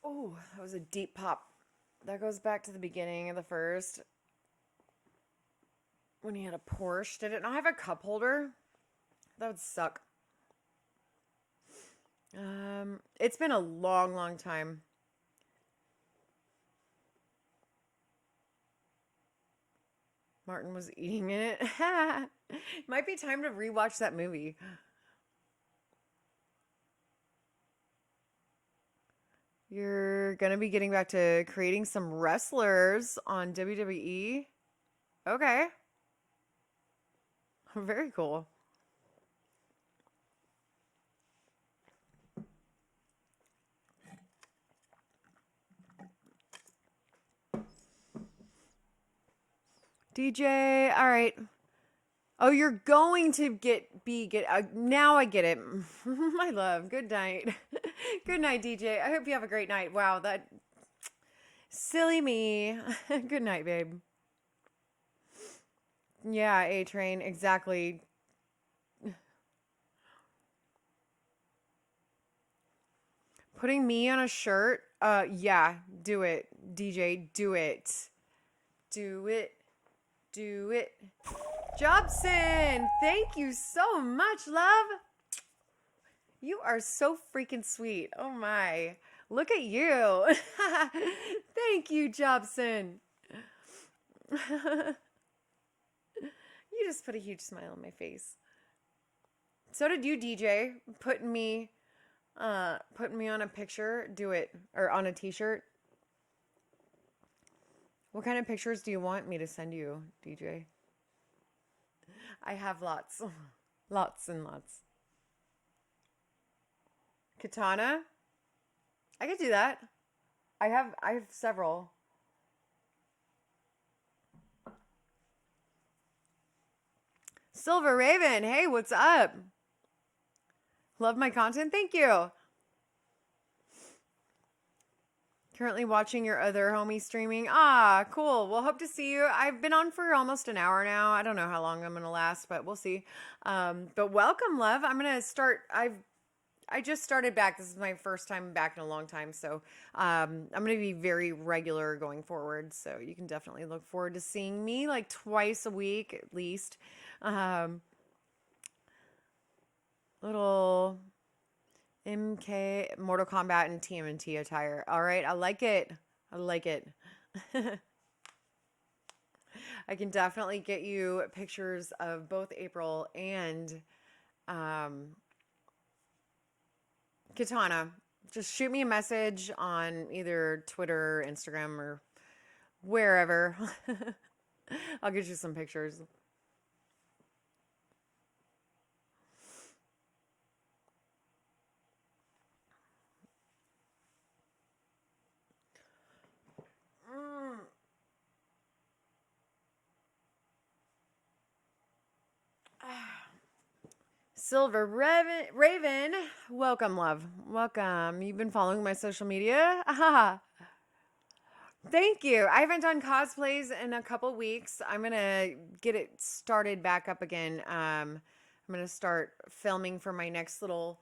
Oh, that was a deep pop. That goes back to the beginning of the first. When he had a Porsche. Did it not have a cup holder? That would suck. It's been a long, long time. Martin was eating it. Might be time to rewatch that movie. You're gonna be getting back to creating some wrestlers on WWE. Okay. Very cool. DJ, all right. Oh, you're going to get now I get it. My love. Good night. Good night, DJ. I hope you have a great night. Wow, that silly me. Good night, babe. Yeah, A Train, exactly. Putting me on a shirt? Yeah, do it. DJ, do it. Do it. Do it. Jobson, thank you so much, love. You are so freaking sweet. Oh my. Look at you. Thank you, Jobson. You just put a huge smile on my face. So did you, DJ, putting me on a picture. Do it. Or on a t-shirt. What kind of pictures do you want me to send you, DJ? I have lots. Lots and lots. Katana? I could do that. I have several. Silver Raven, hey, what's up? Love my content? Thank you. Currently watching your other homie streaming. Ah, cool. Well, hope to see you. I've been on for almost an hour now. I don't know how long I'm going to last, but we'll see. But welcome, love. I'm going to start. I just started back. This is my first time back in a long time. So I'm going to be very regular going forward. So you can definitely look forward to seeing me like twice a week at least. Little MK, Mortal Kombat, and TMNT attire. All right, I like it. I like it. I can definitely get you pictures of both April and Katana. Just shoot me a message on either Twitter, Instagram, or wherever. I'll get you some pictures. Silver Raven, welcome, love. Welcome. You've been following my social media? Aha. Thank you. I haven't done cosplays in a couple weeks. I'm going to get it started back up again. I'm going to start filming for my next little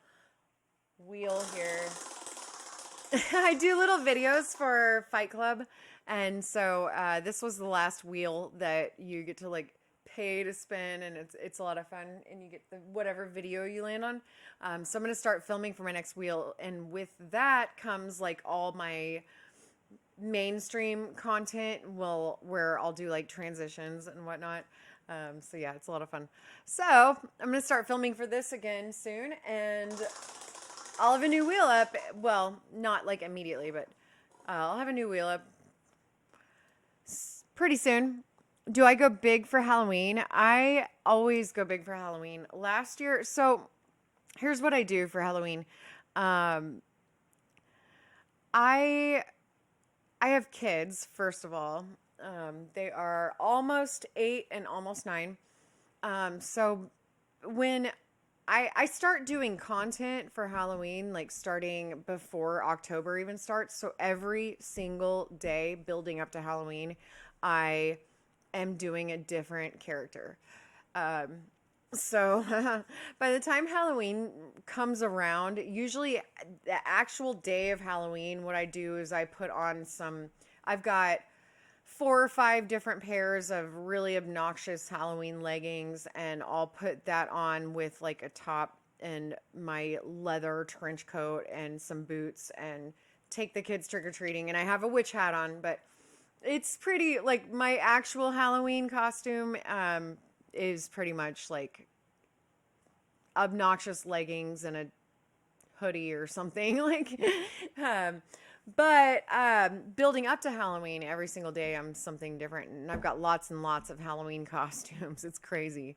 wheel here. I do little videos for Fight Club. And so this was the last wheel that you get to like pay to spin, and it's a lot of fun, and you get the whatever video you land on. So I'm going to start filming for my next wheel, and with that comes like all my mainstream content where I'll do like transitions and whatnot. So yeah, it's a lot of fun. So I'm going to start filming for this again soon, and I'll have a new wheel up. Well, not like immediately, but I'll have a new wheel up pretty soon. Do I go big for Halloween? I always go big for Halloween. Last year, so here's what I do for Halloween. I have kids, first of all. They are almost 8 and almost 9. So when I start doing content for Halloween, like starting before October even starts. So every single day building up to Halloween, I am doing a different character. So by the time Halloween comes around, usually the actual day of Halloween, what I do is I put on I've got 4 or 5 different pairs of really obnoxious Halloween leggings, and I'll put that on with like a top and my leather trench coat and some boots and take the kids trick-or-treating. And I have a witch hat on, but it's pretty, like, my actual Halloween costume is pretty much like obnoxious leggings and a hoodie or something. Like, but building up to Halloween, every single day I'm something different, and I've got lots and lots of Halloween costumes. It's crazy.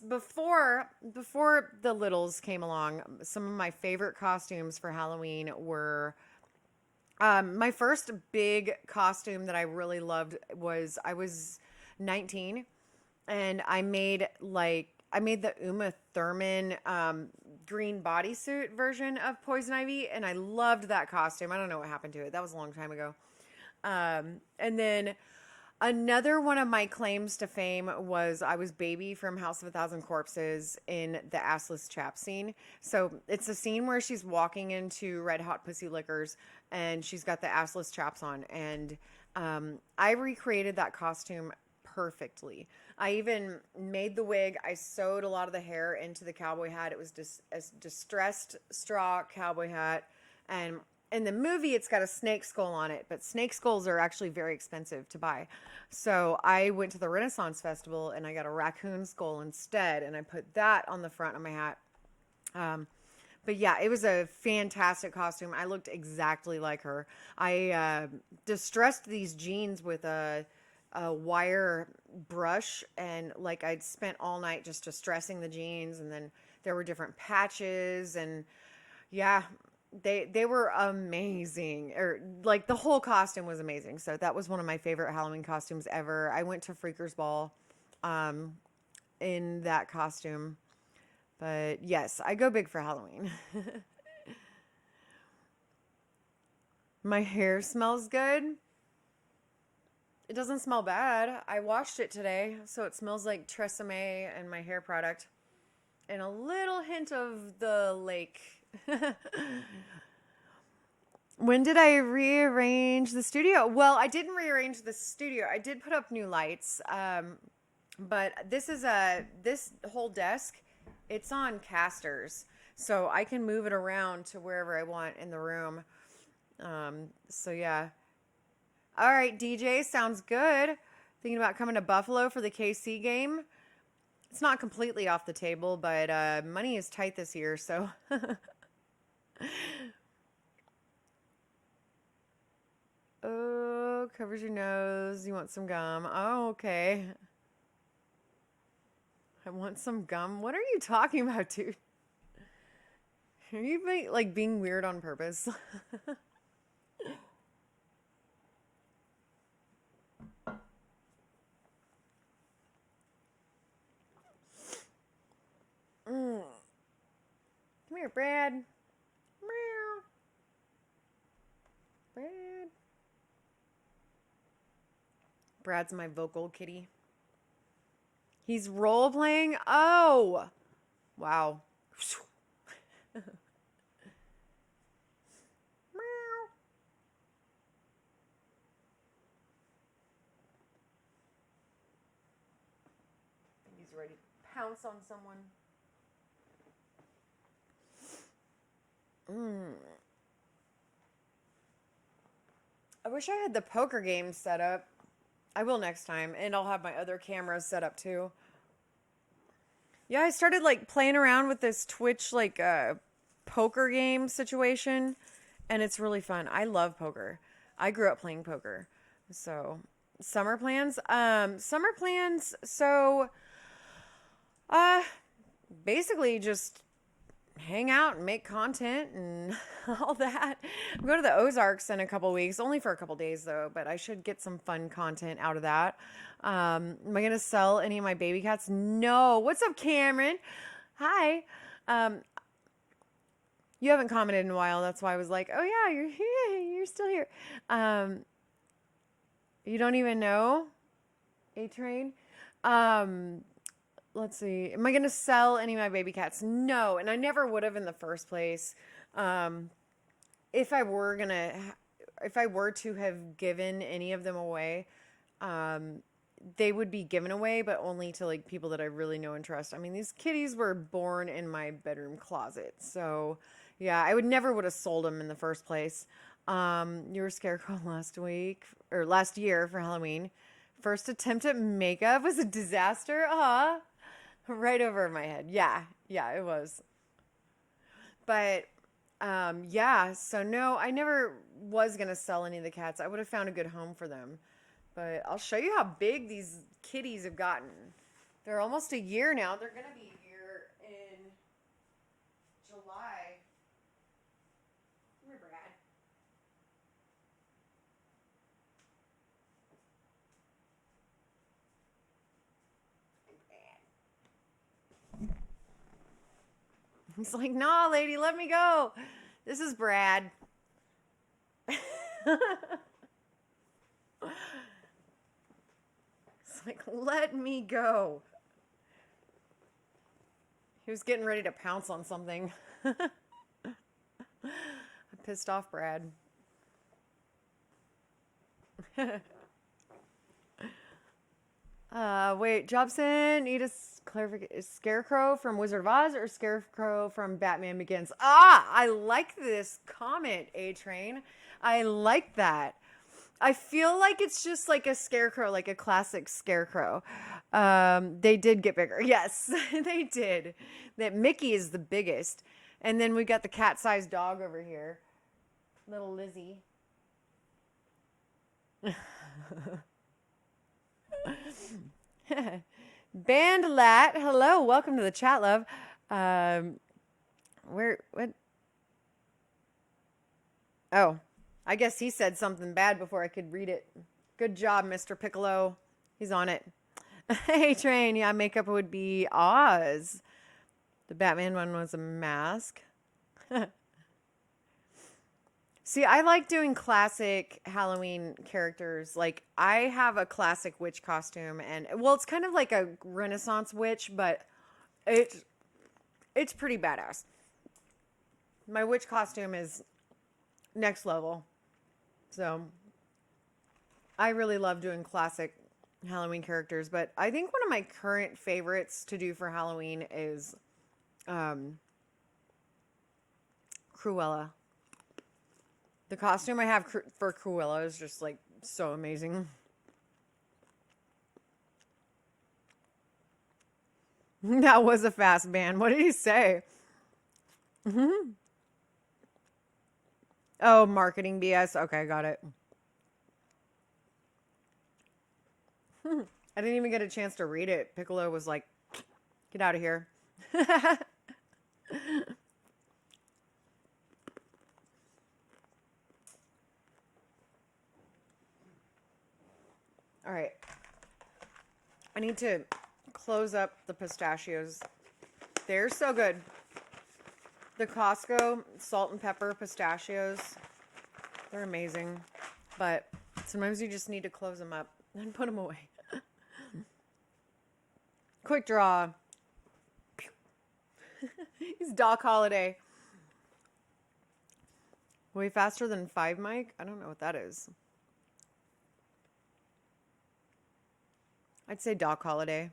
Before the littles came along, some of my favorite costumes for Halloween were my first big costume that I really loved was I was 19, and I made the Uma Thurman green bodysuit version of Poison Ivy, and I loved that costume. I don't know what happened to it. That was a long time ago. And then another one of my claims to fame was I was Baby from House of a Thousand Corpses in the assless chap scene. So it's a scene where she's walking into Red Hot Pussy Lickers, and she's got the assless chaps on. And I recreated that costume perfectly. I even made the wig. I sewed a lot of the hair into the cowboy hat. It was just a distressed straw cowboy hat. And in the movie, it's got a snake skull on it, but snake skulls are actually very expensive to buy. So I went to the Renaissance Festival and I got a raccoon skull instead, and I put that on the front of my hat. But yeah, it was a fantastic costume. I looked exactly like her. I distressed these jeans with a wire brush, and like I'd spent all night just distressing the jeans, and then there were different patches, and yeah, they were amazing. Or like the whole costume was amazing. So that was one of my favorite Halloween costumes ever. I went to Freakers Ball in that costume. But yes, I go big for Halloween. My hair smells good. It doesn't smell bad. I washed it today, so it smells like Tresemme and my hair product. And a little hint of the lake. When did I rearrange the studio? Well, I didn't rearrange the studio. I did put up new lights. But this whole desk, it's on casters. So I can move it around to wherever I want in the room. So yeah. All right, DJ, sounds good. Thinking about coming to Buffalo for the KC game. It's not completely off the table, but money is tight this year, so. Oh, covers your nose. You want some gum? Oh, okay. I want some gum. What are you talking about, dude? Are you being weird on purpose? here, Brad. Meow. Brad. Brad's my vocal kitty. He's role playing. Oh, wow. He's ready to pounce on someone. I wish I had the poker game set up. I will next time, and I'll have my other cameras set up too. Yeah, I started like playing around with this Twitch like poker game situation, and it's really fun. I love poker. I grew up playing poker. So, summer plans. So uh basically just hang out and make content and all that. I'm going to the Ozarks in a couple weeks, only for a couple days though, but I should get some fun content out of that. Am I going to sell any of my baby cats? No. What's up, Cameron? Hi. You haven't commented in a while. That's why I was like, oh yeah, you're here. You're still here. You don't even know A-Train? Let's see. Am I going to sell any of my baby cats? No. And I never would have in the first place. If I were to have given any of them away, they would be given away, but only to like people that I really know and trust. I mean, these kitties were born in my bedroom closet. So yeah, I would have sold them in the first place. You were Scarecrow last year for Halloween. First attempt at makeup was a disaster. Right over my head. Yeah, it was. But yeah, so no, I never was gonna sell any of the cats. I would have found a good home for them. But I'll show you how big these kitties have gotten. They're almost a year now. They're gonna be here in July. Come here, Brad. He's like, nah, lady, let me go. This is Brad. It's like, let me go. He was getting ready to pounce on something. I pissed off Brad. Wait, Jobson, need a clarification. Is Scarecrow from Wizard of Oz or Scarecrow from Batman Begins? I like this comment, A-Train. I like that. I feel like it's just like a scarecrow, like a classic scarecrow. They did get bigger. Yes, they did. That Mickey is the biggest. And then we got the cat-sized dog over here. Little Lizzie. Bandlat, hello, welcome to the chat, love. What? Oh, I guess he said something bad before I could read it. Good job, Mr. Piccolo. He's on it. Hey, Train, yeah, makeup would be Oz. The Batman one was a mask. See, I like doing classic Halloween characters. Like, I have a classic witch costume, and well, it's kind of like a Renaissance witch, but it's pretty badass. My witch costume is next level. So, I really love doing classic Halloween characters, but I think one of my current favorites to do for Halloween is Cruella. The costume I have for Cruella is just like so amazing. That was a fast ban. What did he say? Mm-hmm. Oh, marketing BS. Okay, got it. I didn't even get a chance to read it. Piccolo was like, get out of here. All right. I need to close up the pistachios. They're so good. The Costco salt and pepper pistachios, they're amazing. But sometimes you just need to close them up and put them away. Quick draw. He's Doc Holliday. Way faster than 5 mic? I don't know what that is. I'd say Doc Holliday.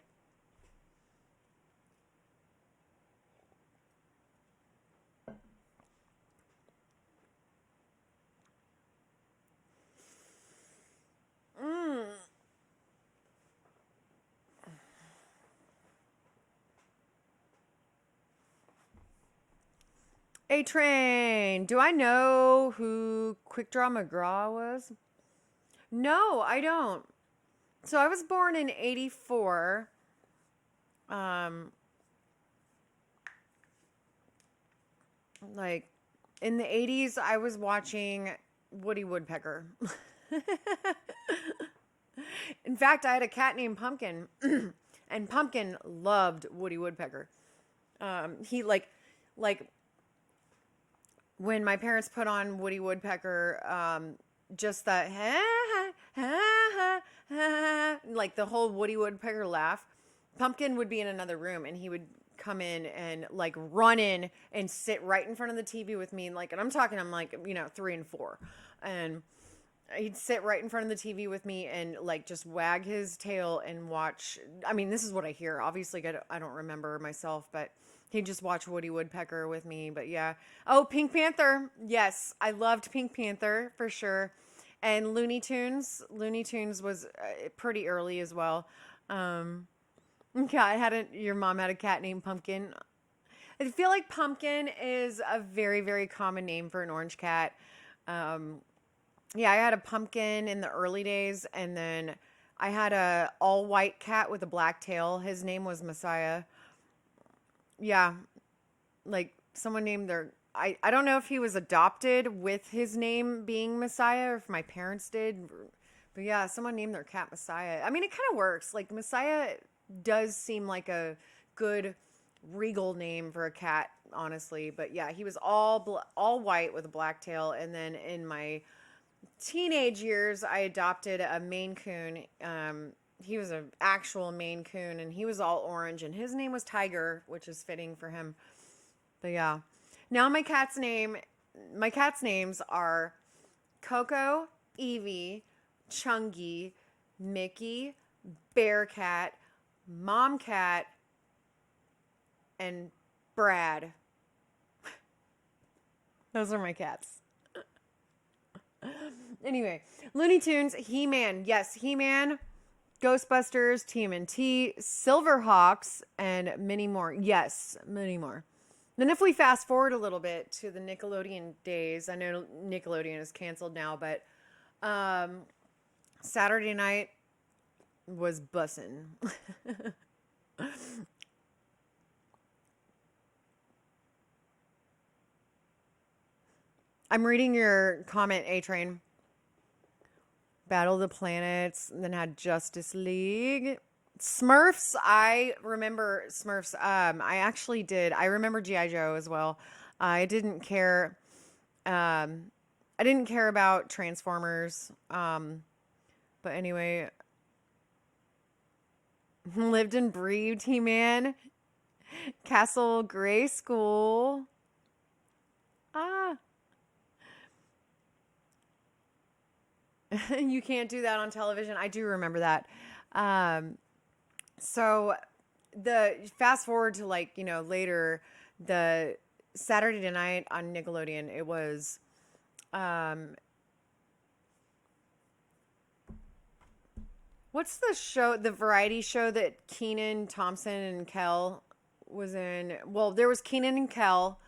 A Train. Do I know who Quick Draw McGraw was? No, I don't. So I was born in 84. Like in the 80s, I was watching Woody Woodpecker. In fact, I had a cat named Pumpkin, and Pumpkin loved Woody Woodpecker. He like when my parents put on Woody Woodpecker, just that like the whole Woody Woodpecker laugh. Pumpkin would be in another room, and he would come in and like run in and sit right in front of the TV with me, and I'm like 3 and 4, and he'd sit right in front of the TV with me and like just wag his tail and watch. I mean, this is what I hear. Obviously, I don't remember myself, but he'd just watch Woody Woodpecker with me. But yeah. Oh, Pink Panther. Yes, I loved Pink Panther for sure. And Looney Tunes. Looney Tunes was pretty early as well. Yeah, your mom had a cat named Pumpkin. I feel like Pumpkin is a very, very common name for an orange cat. Yeah, I had a Pumpkin in the early days, and then I had a all white cat with a black tail. His name was Messiah. Yeah, like someone named their. I don't know if he was adopted with his name being Messiah or if my parents did, but yeah, someone named their cat Messiah. I mean, it kind of works. Like Messiah does seem like a good regal name for a cat, honestly. But yeah, he was all white with a black tail, and then in my teenage years, I adopted a Maine Coon. He was an actual Maine Coon, and he was all orange, and his name was Tiger, which is fitting for him. But yeah, now my cat's names are Coco, Evie, Chungy, Mickey, Bearcat, Mom Cat, and Brad. Those are my cats. Anyway, Looney Tunes, He-Man. Yes, He-Man, Ghostbusters, TMNT, Silverhawks, and many more. Yes, many more. Then if we fast forward a little bit to the Nickelodeon days, I know Nickelodeon is canceled now, but Saturday night was bussin'. I'm reading your comment, A-Train. Battle of the Planets, and then had Justice League. Smurfs, I remember Smurfs. I actually did. I remember G.I. Joe as well. I didn't care. I didn't care about Transformers. But anyway, lived and breathed He-Man. Castle Grayskull. Ah. You can't do that on television. I do remember that. So the fast forward to later, the Saturday night on Nickelodeon, it was, what's the show, the variety show that Keenan Thompson and Kel was in? Well, there was Keenan and Kel,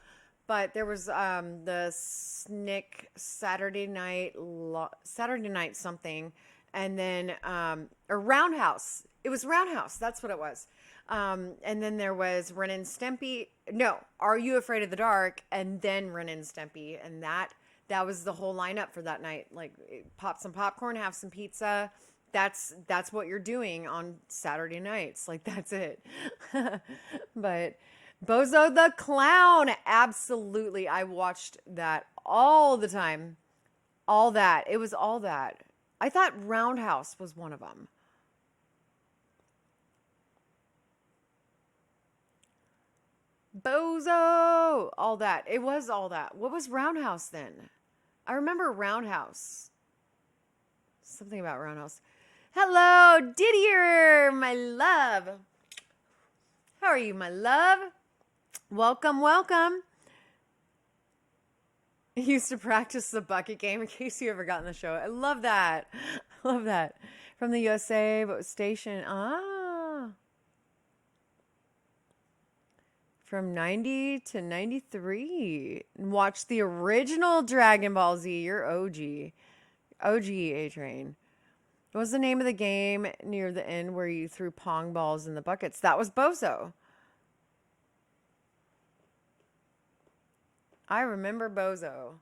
but there was the Snick Saturday night something, and then or Roundhouse. It was Roundhouse. That's what it was. And then there was Ren and Stimpy. No, Are You Afraid of the Dark? And then Ren and Stimpy, and that was the whole lineup for that night. Like, pop some popcorn, have some pizza. That's what you're doing on Saturday nights. Like, that's it. But Bozo the Clown. Absolutely. I watched that all the time. All that. It was all that. I thought Roundhouse was one of them. Bozo. All that. It was all that. What was Roundhouse then? I remember Roundhouse. Something about Roundhouse. Hello, Didier, my love. How are you, my love? Welcome, welcome. I used to practice the bucket game in case you ever got in the show. I love that. I love that. From the USA, but was stationed. From 90 to 93. Watch the original Dragon Ball Z. You're OG. OG A-Train. What was the name of the game near the end where you threw pong balls in the buckets? That was Bozo. I remember Bozo.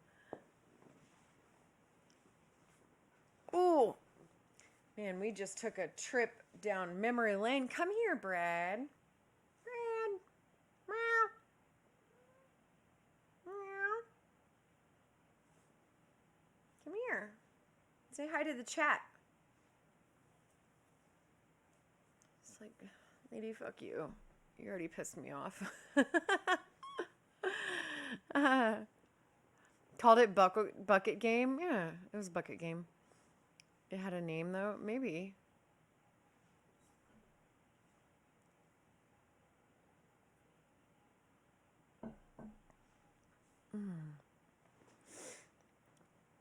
Ooh. Man, we just took a trip down memory lane. Come here, Brad. Brad. Meow. Meow. Come here. Say hi to the chat. It's like, lady, fuck you. You already pissed me off. Called it bucket game. Yeah, it was bucket game. It had a name though, maybe.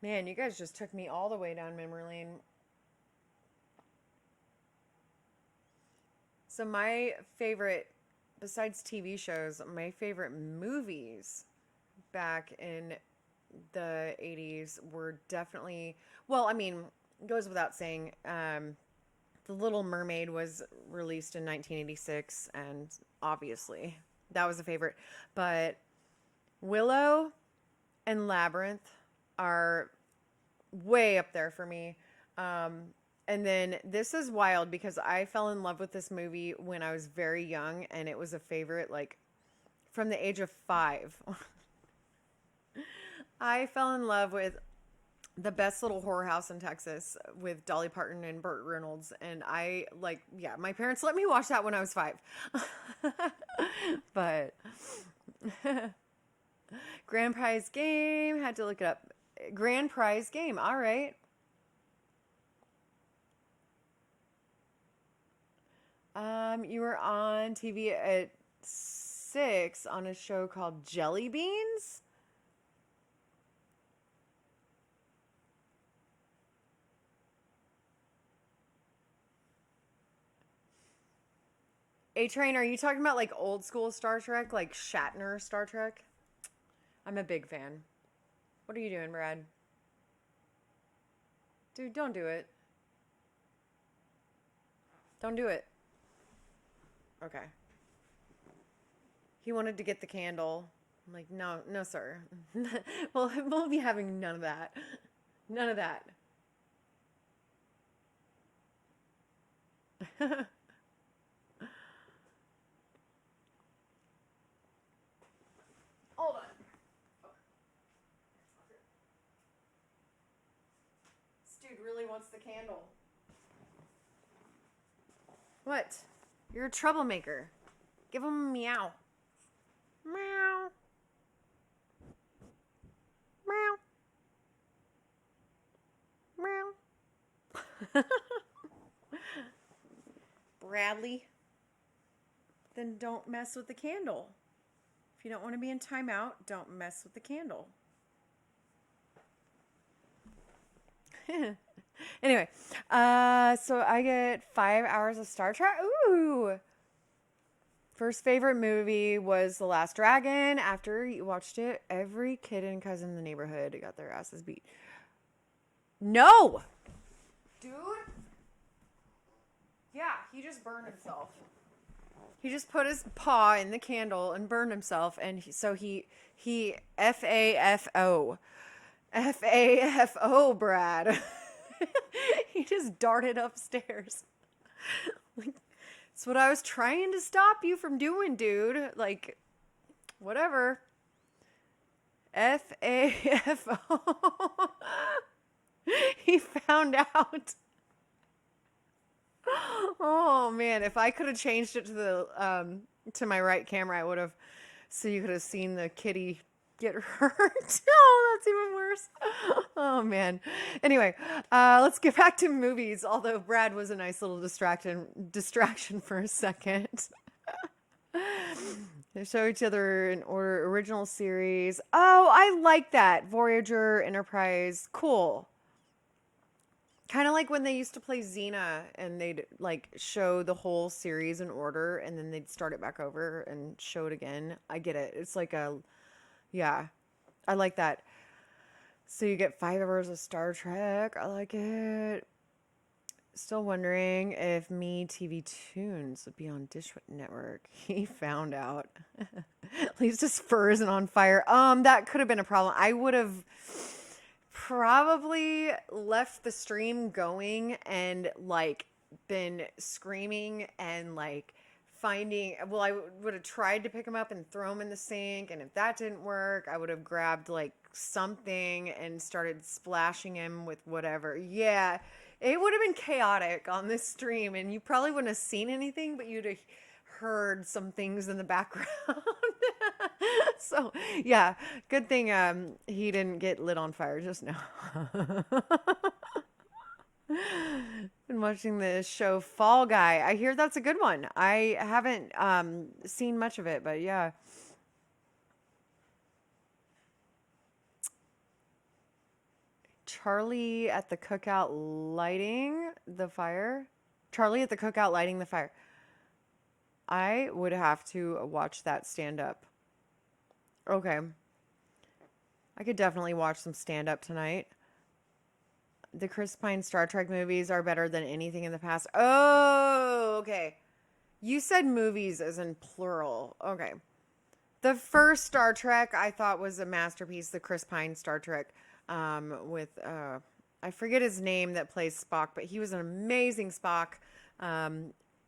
Man, you guys just took me all the way down memory lane. So my favorite, besides TV shows, my favorite movies back in the 80s were definitely, well, I mean, it goes without saying, The Little Mermaid was released in 1986, and obviously that was a favorite. But Willow and Labyrinth are way up there for me. And then this is wild because I fell in love with this movie when I was very young, and it was a favorite, like, from the age of 5. I fell in love with The Best Little Whorehouse in Texas with Dolly Parton and Burt Reynolds. And I, like, yeah, my parents let me watch that when I was 5. But Grand Prize Game, had to look it up. Grand Prize Game, all right. You were on TV at 6 on a show called Jelly Beans. A-Train, are you talking about like old school Star Trek, like Shatner Star Trek? I'm a big fan. What are you doing, Brad? Dude, don't do it. Don't do it. Okay. He wanted to get the candle. I'm like, no, no, sir. Well, we'll be having none of that. None of that. Hold on. This dude really wants the candle. What? You're a troublemaker. Give him a meow. Meow. Meow. Meow. Bradley. Then don't mess with the candle. If you don't want to be in timeout, don't mess with the candle. Anyway, so I get 5 hours of Star Trek. Ooh. First favorite movie was The Last Dragon. After you watched it, every kid and cousin in the neighborhood got their asses beat. No! Dude? Yeah, he just burned himself. He just put his paw in the candle and burned himself, and so he F-A-F-O. F-A-F-O, Brad. He just darted upstairs. Like, that's what I was trying to stop you from doing, dude. Like, Whatever. FAFO. He found out. Oh man, if I could have changed it to the to my right camera, I would have, so you could have seen the kitty get hurt. Oh, that's even worse. Oh man. Anyway, let's get back to movies. Although Brad was a nice little distraction for a second. They show each other in order. Original series. Oh, I like that. Voyager, Enterprise. Cool. Kind of like when they used to play Xena and they'd like show the whole series in order and then they'd start it back over and show it again. I get it. It's like a, yeah, I like that. So you get 5 hours of Star Trek. I like it. Still wondering if Me TV Tunes would be on Dish Network. He found out. At least his fur isn't on fire. That could have been a problem. I would have probably left the stream going and like been screaming and like finding, well, I would have tried to pick him up and throw him in the sink, and if that didn't work, I would have grabbed like something and started splashing him with whatever. Yeah, it would have been chaotic on this stream, and you probably wouldn't have seen anything, but you'd have heard some things in the background. So yeah, good thing he didn't get lit on fire just now. Been watching the show Fall Guy. I hear that's a good one. I haven't seen much of it, but yeah. Charlie at the cookout lighting the fire. Charlie at the cookout lighting the fire. I would have to watch that stand up. Okay. I could definitely watch some stand up tonight. The Chris Pine Star Trek movies are better than anything in the past. Oh, okay. You said movies as in plural. Okay. The first Star Trek I thought was a masterpiece, the Chris Pine Star Trek, with I forget his name that plays Spock, but he was an amazing Spock.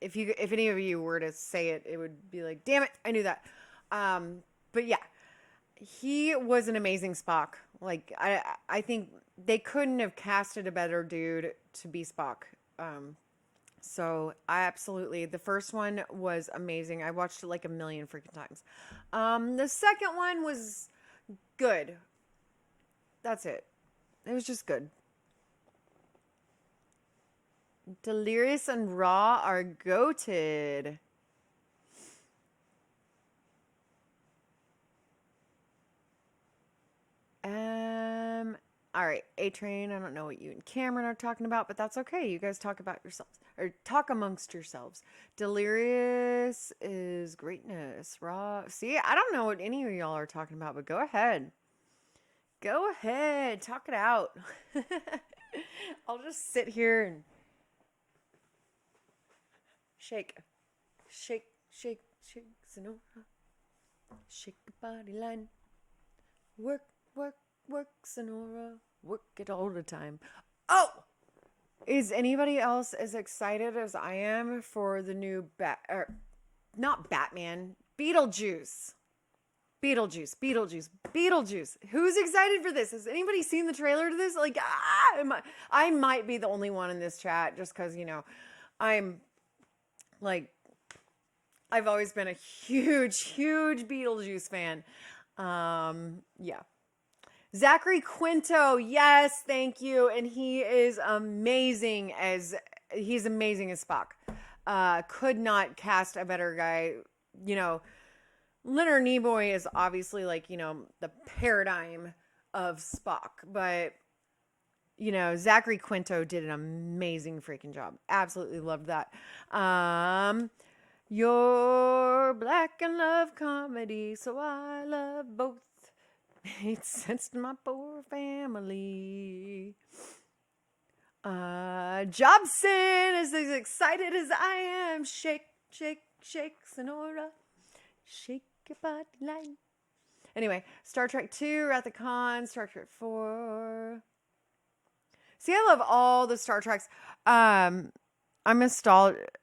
If any of you were to say it, it would be like, damn it, I knew that. But yeah, he was an amazing Spock. Like I think they couldn't have casted a better dude to be Spock. So I absolutely, the first one was amazing. I watched it like a million freaking times. The second one was good. That's it. It was just good. Delirious and Raw are goated. All right, A-Train, I don't know what you and Cameron are talking about, but that's okay. You guys talk about yourselves, or talk amongst yourselves. Delirious is greatness. Raw, see, I don't know what any of y'all are talking about, but go ahead. Go ahead, talk it out. I'll just sit here and shake, shake, shake, shake, Sonora. Shake your body line. Work, work, work, Sonora. Work it all the time. Oh! Is anybody else as excited as I am for the new not Batman, Beetlejuice. Beetlejuice, Beetlejuice, Beetlejuice. Who's excited for this? Has anybody seen the trailer to this? Like, I might be the only one in this chat just because, you know, I'm like, I've always been a huge, huge Beetlejuice fan. Yeah. Zachary Quinto, yes, thank you. And he is amazing as Spock. Could not cast a better guy. You know, Leonard Nimoy is obviously like, you know, the paradigm of Spock, but you know, Zachary Quinto did an amazing freaking job. Absolutely loved that. You're black and love comedy, so I love both. Made sense to my poor family. Jobson is as excited as I am. Shake, shake, shake, Sonora. Shake your body line. Anyway, Star Trek 2, Wrath of Khan, Star Trek 4. See, I love all the Star Treks. I'm nostalgic.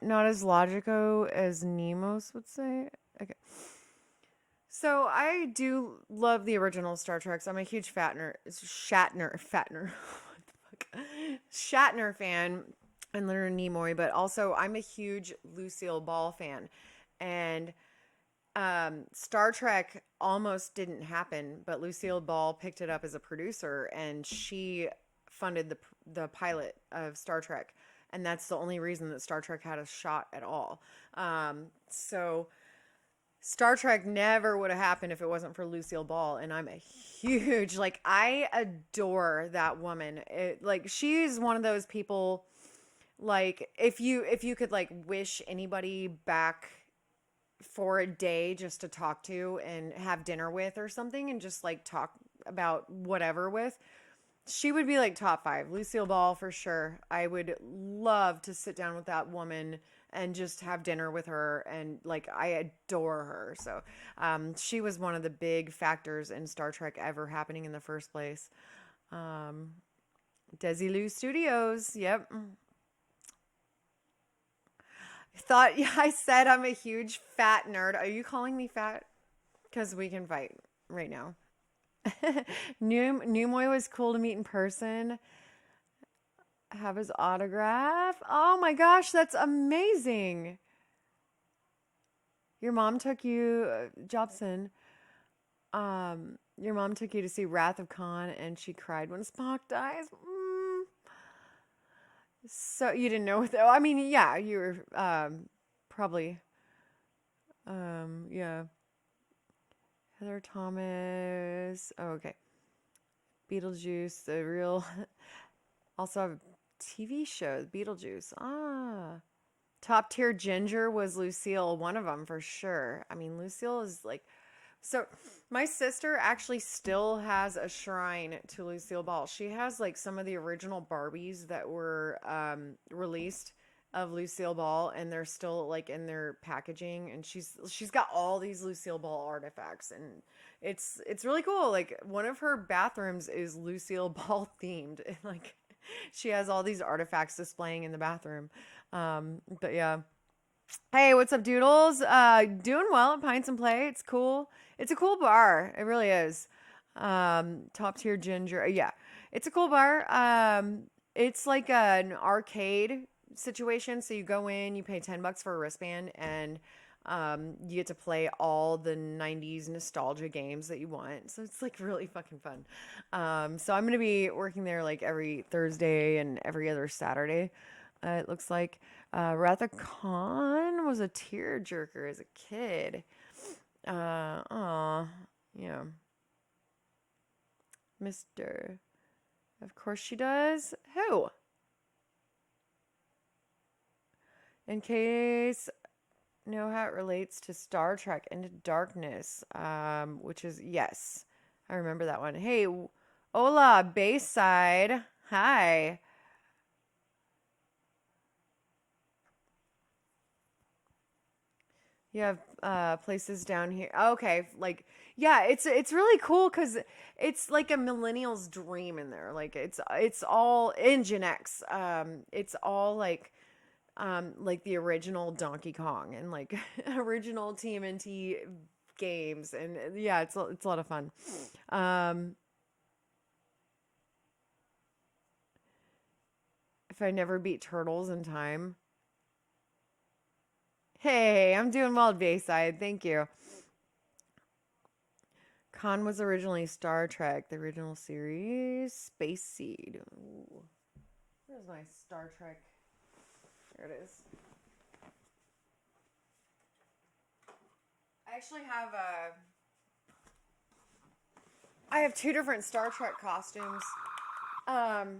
Not as logico as Nemos would say. Okay. So I do love the original Star Treks. I'm a huge Shatner, what the fuck? Shatner fan and Leonard Nimoy, but also I'm a huge Lucille Ball fan. And Star Trek almost didn't happen, but Lucille Ball picked it up as a producer, and she funded the pilot of Star Trek, and that's the only reason that Star Trek had a shot at all. So Star Trek never would have happened if it wasn't for Lucille Ball, and I'm a huge like I adore that woman. Like she's one of those people like if you could like wish anybody back for a day just to talk to and have dinner with or something and just like talk about whatever with, she would be like top five. Lucille Ball for sure. I would love to sit down with that woman and just have dinner with her, and like I adore her. So she was one of the big factors in Star Trek ever happening in the first place. Um, Desilu Studios. Yep. Thought yeah, I said I'm a huge fat nerd. Are you calling me fat? Because we can fight right now. Nimoy was cool to meet in person. Have his autograph. Oh my gosh, that's amazing. Your mom took you, Jobson. Your mom took you to see Wrath of Khan, and she cried when Spock dies. So you didn't know though. I mean, yeah, you were probably yeah. Heather Thomas. Oh, okay. Beetlejuice, the real. Also have a TV show, Beetlejuice. Ah. Top tier ginger was Lucille, one of them for sure. I mean, Lucille is like. So my sister actually still has a shrine to Lucille Ball. She has like some of the original Barbies that were released of Lucille Ball, and they're still like in their packaging, and she's got all these Lucille Ball artifacts, and it's really cool. Like one of her bathrooms is Lucille Ball themed, and like she has all these artifacts displaying in the bathroom. But yeah. Hey, what's up, Doodles? Doing well at Pints and Play. It's cool. It's a cool bar. It really is. Top tier ginger. Yeah, it's a cool bar. It's like an arcade situation. So you go in, you pay $10 for a wristband, and you get to play all the '90s nostalgia games that you want. So it's like really fucking fun. So I'm gonna be working there like every Thursday and every other Saturday. It looks like Ratha Khan was a tearjerker as a kid. Aw, yeah, Mister. Of course she does. Who? In case know how it relates to Star Trek Into Darkness, which is yes, I remember that one. Hey, hola, Bayside. Hi. You have places down here. Okay, like yeah, it's really cool because it's like a millennial's dream in there. Like it's all in Gen X. It's all like the original Donkey Kong and like original TMNT games, and yeah, it's a lot of fun. Um, if I never beat turtles in time. Hey, I'm doing well, Bayside. Thank you. Khan was originally Star Trek, the original series. Space Seed. Ooh. Where's my Star Trek? There it is. I actually have a. I have two different Star Trek costumes. Um,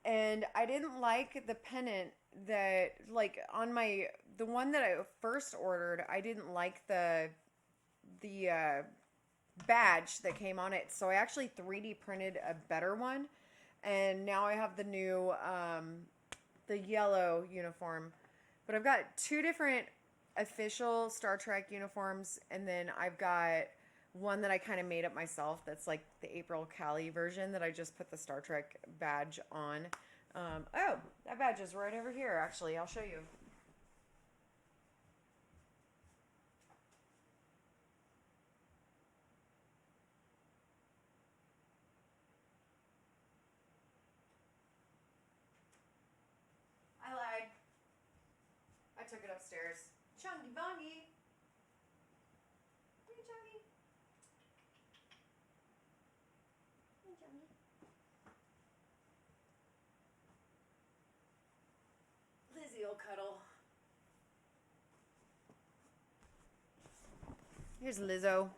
and I didn't like the pennant that like on my the one that I first ordered. I didn't like the badge that came on it, so I actually 3D printed a better one, and now I have the yellow uniform. But I've got two different official Star Trek uniforms, and then I've got one that I kind of made up myself. That's like the April Cali version that I just put the Star Trek badge on. Oh, that badge is right over here. Actually, I'll show you. upstairs. Chunky Bungy. Hey, Chunky. Hey, Chunky. Lizzie will cuddle. Here's Lizzo.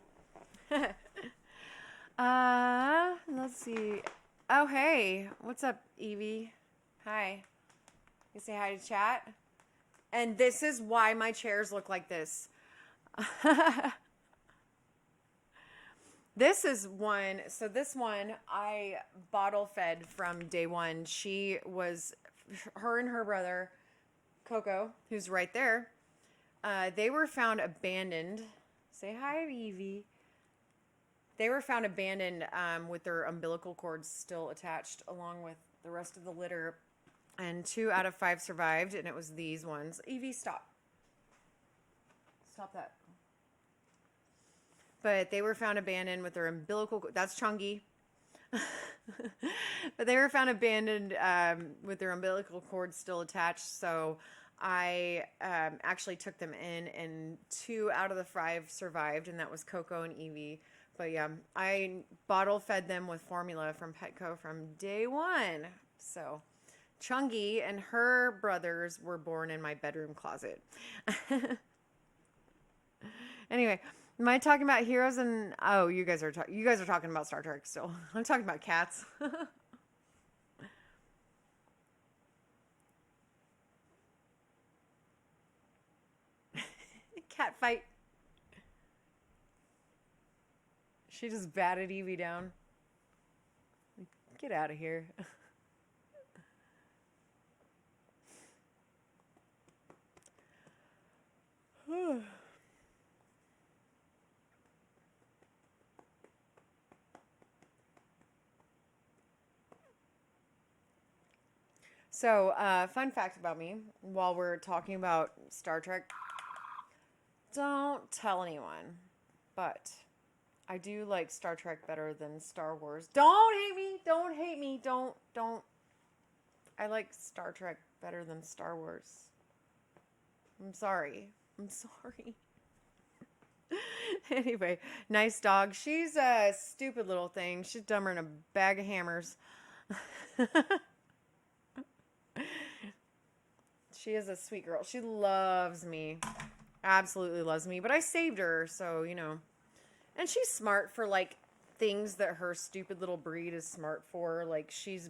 Let's see. Oh, hey. What's up, Evie? Hi. You say hi to chat? And this is why my chairs look like this. This is one. So this one I bottle fed from day one. Her and her brother, Coco, who's right there. They were found abandoned. Say hi, Evie. They were found abandoned with their umbilical cords still attached along with the rest of the litter. And 2 out of 5 survived, and it was these ones. Evie, stop. Stop that. But they were found abandoned with their umbilical... That's Chungy. But they were found abandoned with their umbilical cords still attached. So I actually took them in, and 2 out of the 5 survived, and that was Coco and Evie. But yeah, I bottle fed them with formula from Petco from day one. So Chungy and her brothers were born in my bedroom closet. Anyway, am I talking about heroes and... Oh, you guys are talking about Star Trek still. I'm talking about cats. Cat fight. She just batted Evie down. Get out of here. So, fun fact about me, while we're talking about Star Trek, don't tell anyone, but I do like Star Trek better than Star Wars. Don't hate me, don't hate me, don't. I like Star Trek better than Star Wars. I'm sorry. Anyway, nice dog. She's a stupid little thing. She's dumber than a bag of hammers. She is a sweet girl. She loves me. Absolutely loves me. But I saved her, so, you know. And she's smart for, like, things that her stupid little breed is smart for. Like, she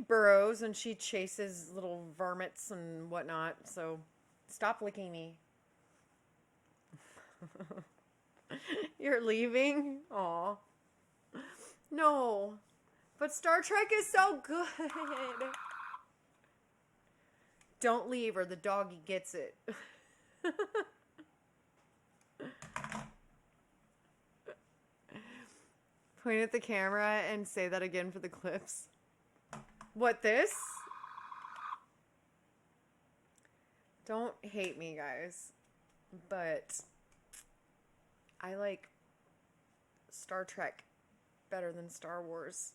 burrows and she chases little varmints and whatnot. So, stop licking me. You're leaving? Aw. No. But Star Trek is so good. Don't leave or the doggy gets it. Point at the camera and say that again for the clips. What, this? Don't hate me, guys. But I like Star Trek better than Star Wars.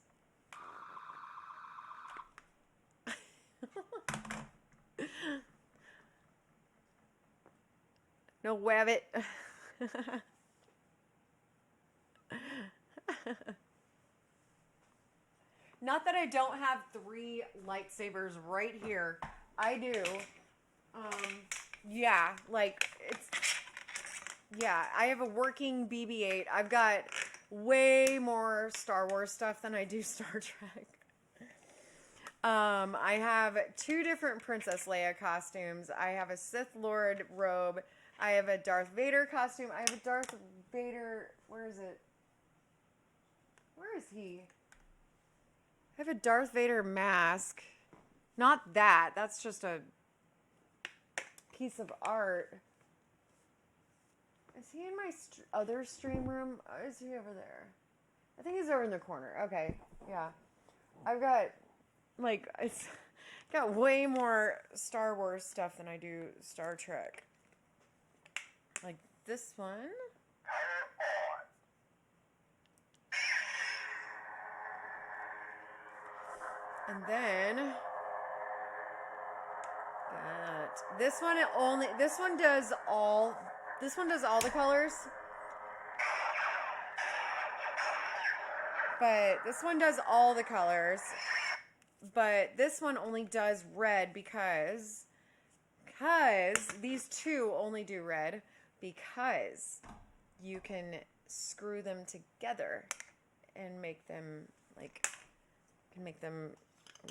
No wabbit. Not that I don't have 3 lightsabers right here. I do. Yeah, like I have a working BB-8. I've got way more Star Wars stuff than I do Star Trek. I have 2 different Princess Leia costumes. I have a Sith Lord robe. I have a Darth Vader costume. I have a Darth Vader... Where is it? Where is he? I have a Darth Vader mask. Not that. That's just a piece of art. Is he in my other stream room? Or is he over there? I think he's over in the corner. Okay. Yeah. I've got... Like, it's got way more Star Wars stuff than I do Star Trek. Like this one. And then got This one does all the colors. But this one does all the colors. But this one only does red because these two only do red because you can screw them together and make them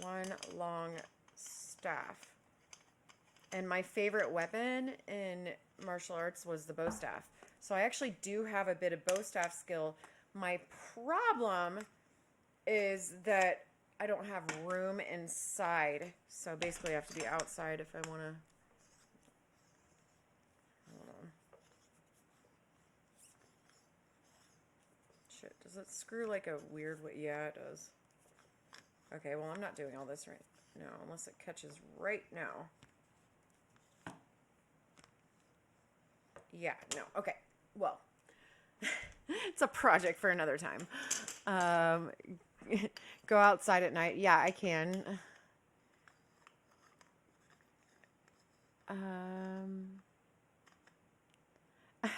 one long staff. And my favorite weapon in martial arts was the bow staff. So I actually do have a bit of bow staff skill. My problem is that I don't have room inside. So basically I have to be outside if I want to. Hold on. Shit, does it screw like a weird way? Yeah, it does. Okay, well, I'm not doing all this right now unless it catches right now. Yeah, no. Okay. Well, it's a project for another time. Go outside at night. Yeah, I can.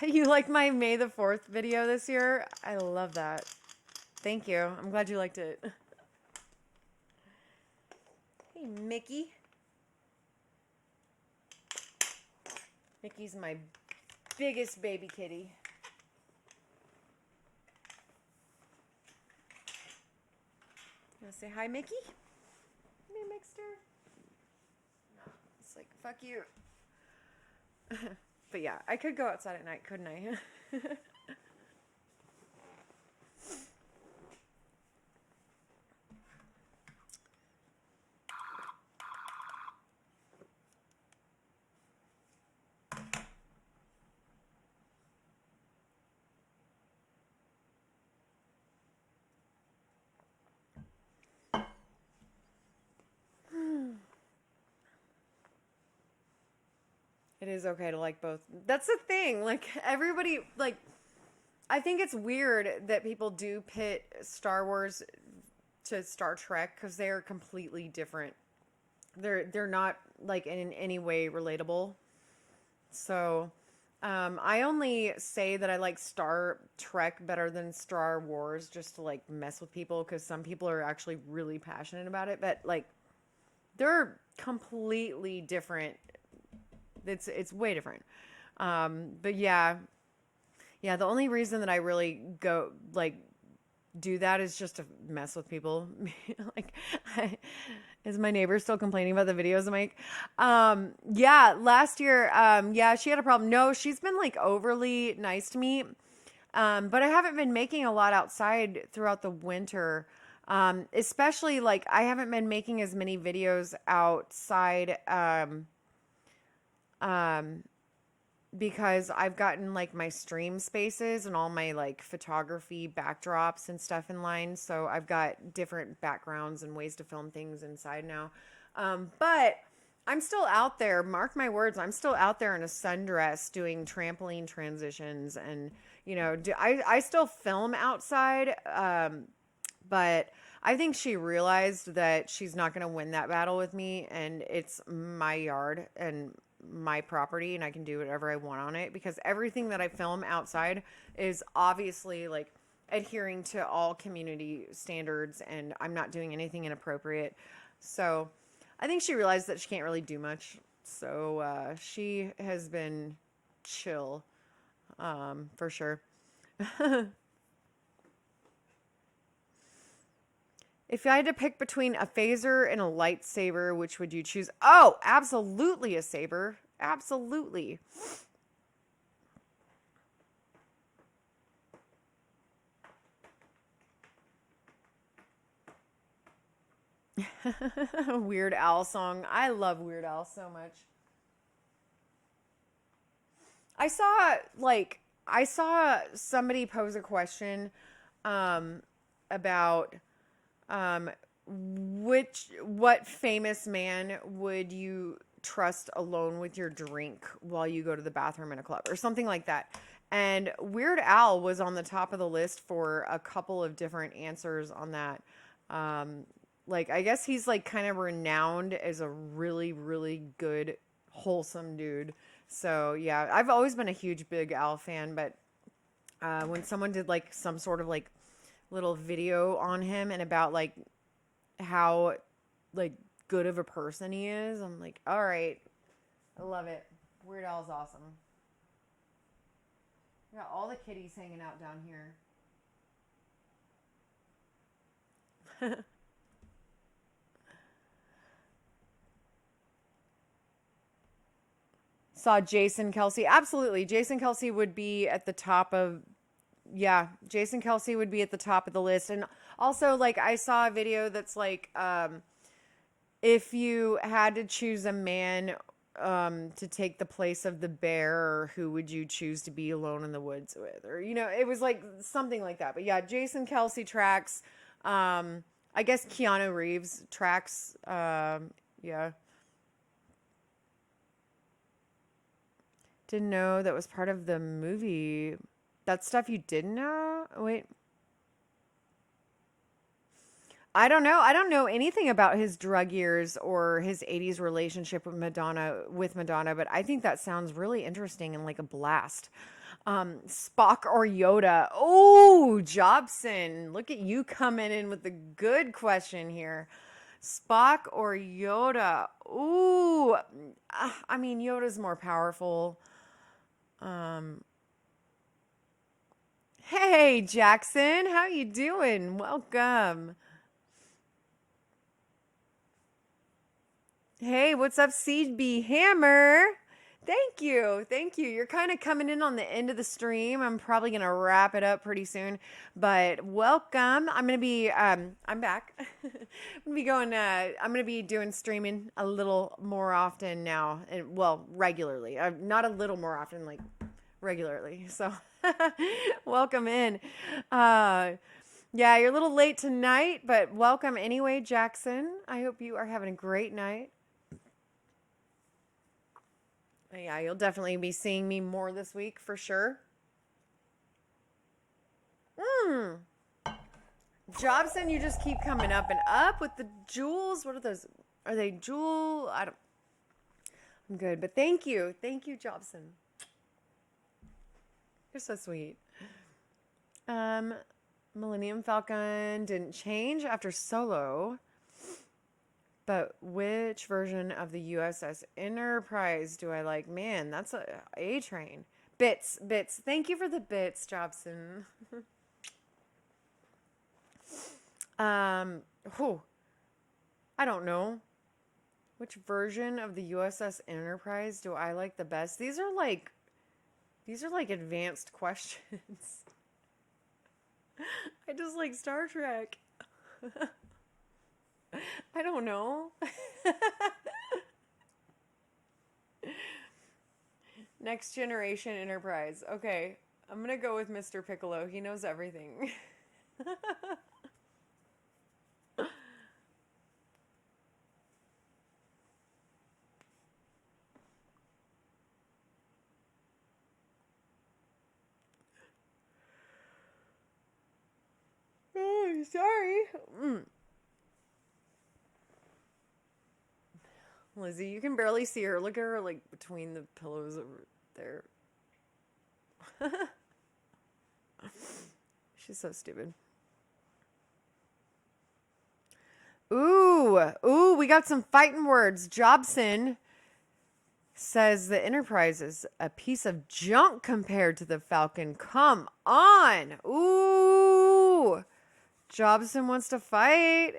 You like my May the 4th video this year? I love that. Thank you. I'm glad you liked it. Hey, Mickey. Mickey's my biggest baby kitty. You want to say hi, Mickey? Come here, Mixter. No, it's like, fuck you. But yeah, I could go outside at night, couldn't I? It is okay to like both. That's the thing. Like, everybody, like, I think it's weird that people do pit Star Wars to Star Trek because they are completely different. They're not, like, in any way relatable. So, I only say that I like Star Trek better than Star Wars just to, like, mess with people because some people are actually really passionate about it. But, like, they're completely different. It's way different. But yeah, the only reason that I really go, like, do that is just to mess with people. Like, is my neighbor still complaining about the videos I make? Yeah, last year, yeah, she had a problem. No, she's been, like, overly nice to me. But I haven't been making a lot outside throughout the winter. Especially, like, I haven't been making as many videos outside, because I've gotten, like, my stream spaces and all my, like, photography backdrops and stuff in line. So I've got different backgrounds and ways to film things inside now. But I'm still out there. Mark my words. I'm still out there in a sundress doing trampoline transitions. And, you know, I still film outside. But I think she realized that she's not going to win that battle with me. And it's my yard and my property and I can do whatever I want on it because everything that I film outside is obviously, like, adhering to all community standards and I'm not doing anything inappropriate. So I think she realized that she can't really do much. So she has been chill, for sure. If I had to pick between a phaser and a lightsaber, which would you choose? Oh, absolutely a saber. Absolutely. Weird Al song. I love Weird Al so much. I saw somebody pose a question about what famous man would you trust alone with your drink while you go to the bathroom in a club or something like that. And Weird Al was on the top of the list for a couple of different answers on that. Like, I guess he's, like, kind of renowned as a really, really good wholesome dude. So yeah, I've always been a huge Big Al fan, but when someone did like some sort of like little video on him and about like how like good of a person he is, I'm like, all right, I love it. Weird Al's awesome. We got all the kitties hanging out down here. Saw Jason Kelsey. Absolutely. Jason Kelsey would be at the top of, yeah, Jason Kelsey would be at the top of the list. And also, like, I saw a video that's like, if you had to choose a man to take the place of the bear, who would you choose to be alone in the woods with? Or, you know, it was like something like that. But yeah, Jason Kelsey tracks. I guess Keanu Reeves tracks. Yeah. Didn't know that was part of the movie. That stuff you didn't know? Wait. I don't know. I don't know anything about his drug years or his 80s relationship with Madonna, but I think that sounds really interesting and like a blast. Spock or Yoda? Oh, Jobson. Look at you coming in with the good question here. Spock or Yoda? Ooh, I mean, Yoda's more powerful. Um, hey, Jackson, how you doing? Welcome. Hey, what's up, CB Hammer? Thank you. Thank you. You're kind of coming in on the end of the stream. I'm probably going to wrap it up pretty soon, but welcome. I'm going to be, I'm back. I'm going to be doing streaming a little more often now. And well, regularly, not a little more often, like regularly. So welcome in. Yeah, you're a little late tonight, but welcome anyway, Jackson. I hope you are having a great night. Yeah, you'll definitely be seeing me more this week for sure. Hmm. Jobson, you just keep coming up and up with the jewels. What are those? Are they jewel? I don't. I'm good, but thank you. Thank you, Jobson. You're so sweet. Millennium Falcon didn't change after Solo. But which version of the USS Enterprise do I like? Man, that's a train. Bits. Thank you for the bits, Jobson. Whew. I don't know. Which version of the USS Enterprise do I like the best? These are like advanced questions. I just like Star Trek. I don't know. Next Generation Enterprise. Okay, I'm gonna go with Mr. Piccolo. He knows everything. Oh, sorry. Lizzie, you can barely see her. Look at her like between the pillows over there. She's so stupid. Ooh, we got some fighting words. Jobson says the Enterprise is a piece of junk compared to the Falcon. Come on. Ooh. Jobson wants to fight.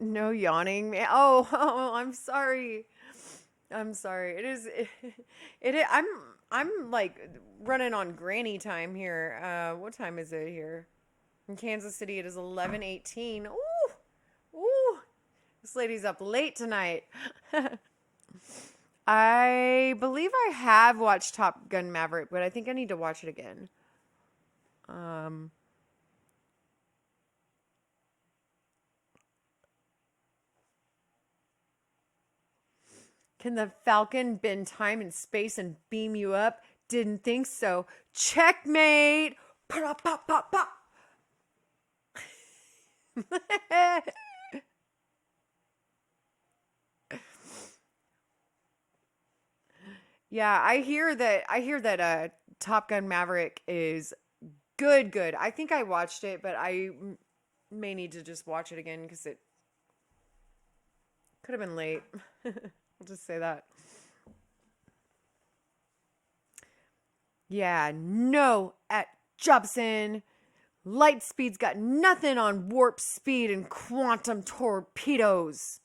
No yawning. Oh, I'm sorry. I'm sorry. I'm like running on granny time here. What time is it here? In Kansas City, it is 11:18. Ooh. This lady's up late tonight. I believe I have watched Top Gun Maverick, but I think I need to watch it again. Can the Falcon bend time and space and beam you up? Didn't think so. Checkmate! Pop, pop, pop, pop. Yeah, I hear that Top Gun Maverick is good, good. I think I watched it, but may need to just watch it again because it could have been late. I'll just say that. Yeah, no, at Jobson. Light speed's got nothing on warp speed and quantum torpedoes.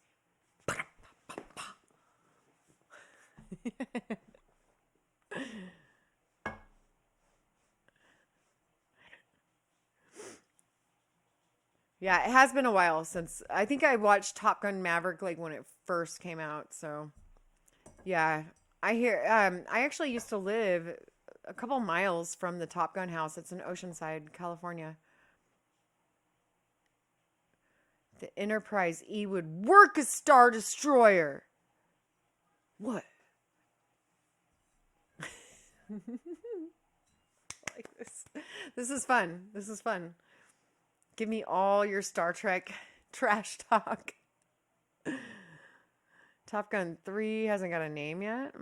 Yeah, it has been a while since I think I watched Top Gun Maverick like when it first came out. So yeah, I actually used to live a couple miles from the Top Gun house. It's in Oceanside, California. The Enterprise E would work a Star Destroyer. What? Like this. This is fun. This is fun. Give me all your Star Trek trash talk. Top Gun 3 hasn't got a name yet.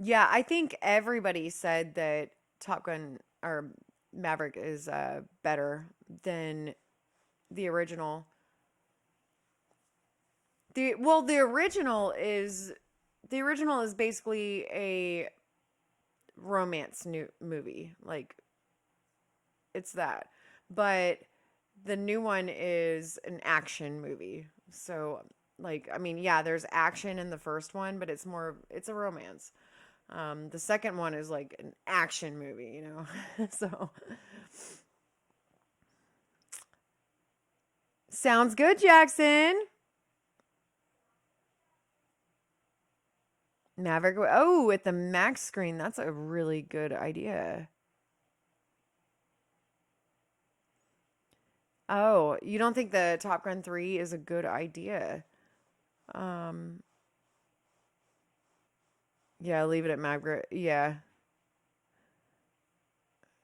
Yeah, I think everybody said that Top Gun or Maverick is better than the original. The original is basically a romance new movie. Like it's that. But the new one is an action movie. So like I mean, yeah, there's action in the first one, but it's a romance. The second one is like an action movie. So sounds good, Jackson. Maverick. Oh, at the Max screen. That's a really good idea. Oh, you don't think the Top Gun 3 is a good idea? Um, yeah, leave it at Maverick. Yeah.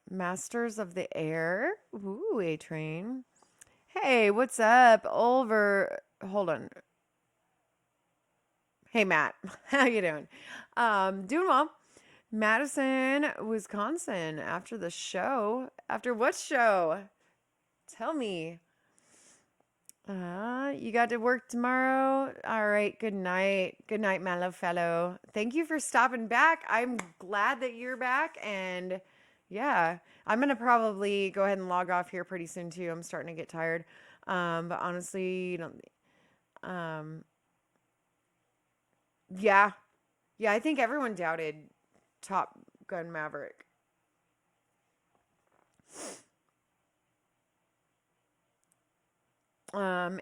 Masters of the Air. Ooh, A Train. Hey, what's up? Oliver, hold on. Hey, Matt. How you doing? Doing well. Madison, Wisconsin. After the show. After what show? Tell me. You got to work tomorrow? All right. Good night. Good night, my love fellow. Thank you for stopping back. I'm glad that you're back. And yeah, I'm going to probably go ahead and log off here pretty soon too. I'm starting to get tired. But honestly, um, yeah. Yeah, I think everyone doubted Top Gun Maverick.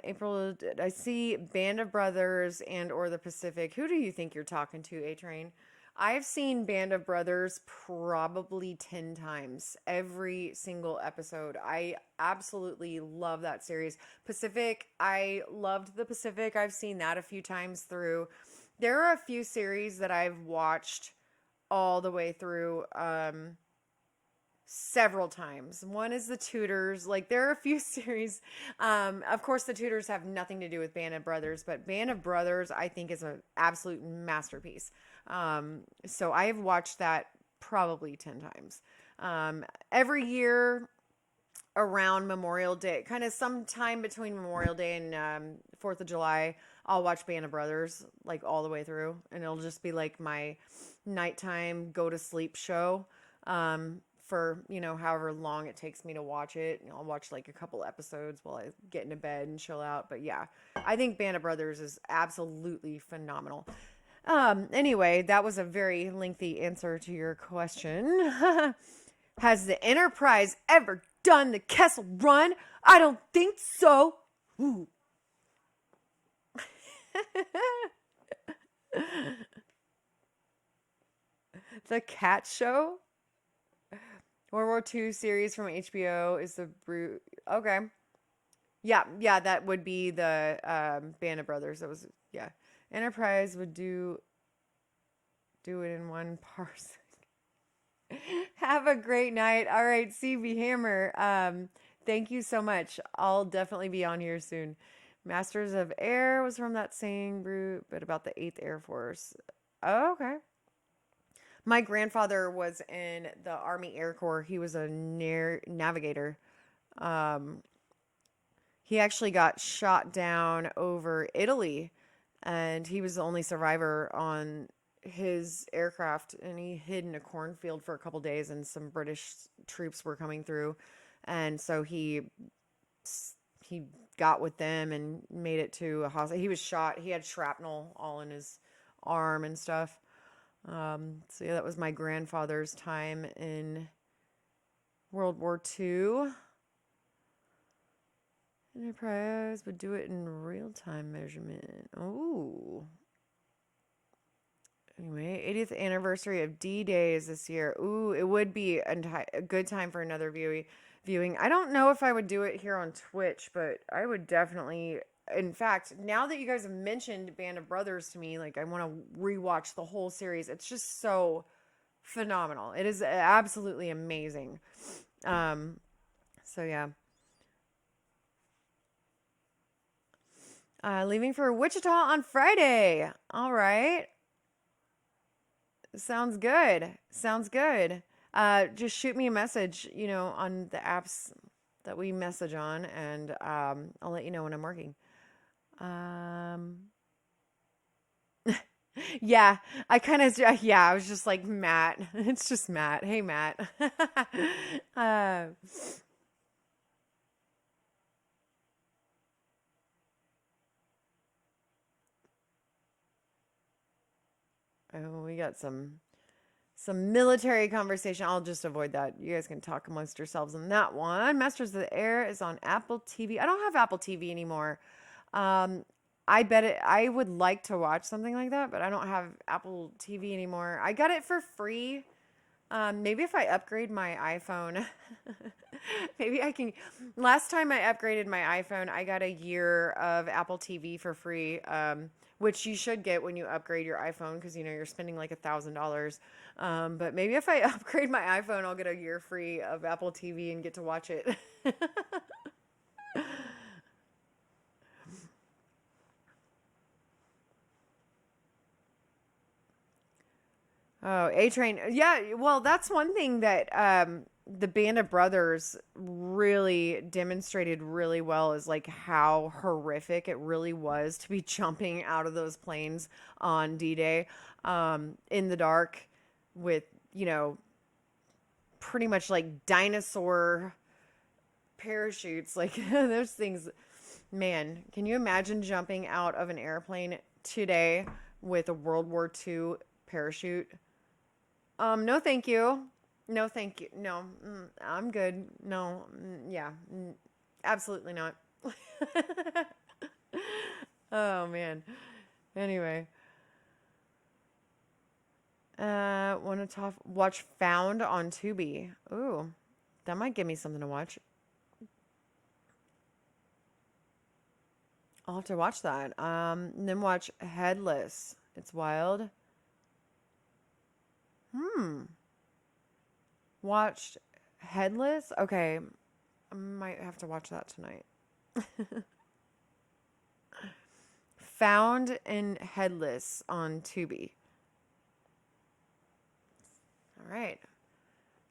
April, I see Band of Brothers and or the Pacific. Who do you think you're talking to, A Train? I've seen Band of Brothers probably 10 times, every single episode. I absolutely love that series. Pacific, I loved the Pacific. I've seen that a few times through. There are a few series that I've watched all the way through. Several times. One is the Tutors. Like there are a few series. Of course, the Tutors have nothing to do with Band of Brothers, but Band of Brothers I think is an absolute masterpiece. So I have watched that probably 10 times. Every year around Memorial Day, kind of sometime between Memorial Day and 4th of July, I'll watch Band of Brothers like all the way through, and it'll just be like my nighttime go to sleep show. For however long it takes me to watch it. I'll watch like a couple episodes while I get into bed and chill out. But yeah, I think Band of Brothers is absolutely phenomenal. Anyway, that was a very lengthy answer to your question. Has the Enterprise ever done the Kessel Run? I don't think so. Ooh. The Cat Show? World War II series from HBO is the Brute. Okay. Yeah, yeah, that would be the Band of Brothers. That was yeah. Enterprise would do it in one parsec. Have a great night. All right, CB Hammer. Thank you so much. I'll definitely be on here soon. Masters of Air was from that same group, but about the 8th Air Force. Oh, okay. My grandfather was in the Army Air Corps. He was a navigator. Um, he actually got shot down over Italy, and he was the only survivor on his aircraft. And he hid in a cornfield for a couple days, and some British troops were coming through, and so he got with them and made it to a hospital. He was shot. He had shrapnel all in his arm and stuff. So yeah, that was my grandfather's time in World War II. Enterprise would do it in real time measurement. Oh. Anyway, 80th anniversary of D-Day is this year. Ooh, it would be a good time for another viewing. I don't know if I would do it here on Twitch, but I would definitely. In fact, now that you guys have mentioned Band of Brothers to me, like I want to rewatch the whole series. It's just so phenomenal. It is absolutely amazing. Um, so yeah. Leaving for Wichita on Friday. All right. Sounds good. Sounds good. Just shoot me a message, on the apps that we message on, and I'll let you know when I'm working. Um, yeah, I was just like, Matt. It's just Matt. Hey, Matt. uh, oh, we got some military conversation. I'll just avoid that. You guys can talk amongst yourselves on that one. Masters of the Air is on Apple TV. I don't have Apple TV anymore. Um, I bet it. I would like to watch something like that, but I don't have Apple TV anymore. I got it for free. Maybe if I upgrade my iPhone, maybe I can. Last time I upgraded my iPhone, I got a year of Apple TV for free, which you should get when you upgrade your iPhone because you're spending like $1,000. But maybe if I upgrade my iPhone, I'll get a year free of Apple TV and get to watch it. Oh, A Train. Yeah, well, that's one thing that the Band of Brothers really demonstrated really well is like how horrific it really was to be jumping out of those planes on D-Day in the dark with, pretty much like dinosaur parachutes. Like those things, man, can you imagine jumping out of an airplane today with a World War II parachute? No, thank you. No, thank you. No, I'm good. No, yeah, absolutely not. Oh man. Anyway, want to watch Found on Tubi? Ooh, that might give me something to watch. I'll have to watch that. And then watch Headless. It's wild. Hmm. Watched Headless. Okay, I might have to watch that tonight. Found and Headless on Tubi. All right.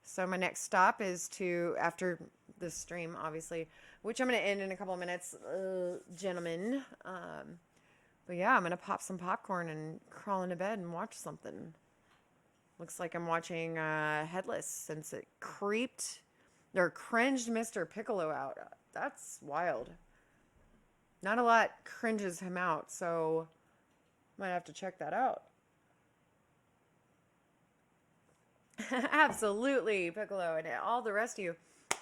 So my next stop is after this stream, obviously, which I'm going to end in a couple of minutes, gentlemen. But yeah, I'm going to pop some popcorn and crawl into bed and watch something. Looks like I'm watching Headless since it cringed Mr. Piccolo out. That's wild. Not a lot cringes him out, so might have to check that out. Absolutely, Piccolo, and all the rest of you.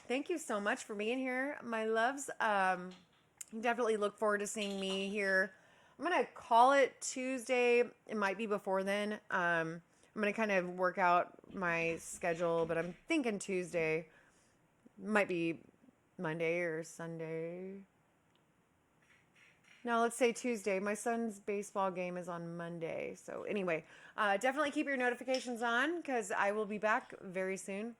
Thank you so much for being here, my loves. Definitely look forward to seeing me here. I'm gonna call it Tuesday. It might be before then. I'm gonna kind of work out my schedule, but I'm thinking Tuesday. Might be Monday or Sunday. No, let's say Tuesday. My son's baseball game is on Monday. So anyway, definitely keep your notifications on because I will be back very soon.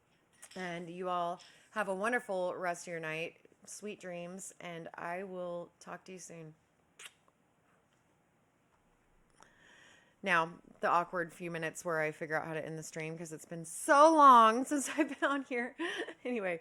And you all have a wonderful rest of your night. Sweet dreams. And I will talk to you soon. Now, the awkward few minutes where I figure out how to end the stream because it's been so long since I've been on here. Anyway,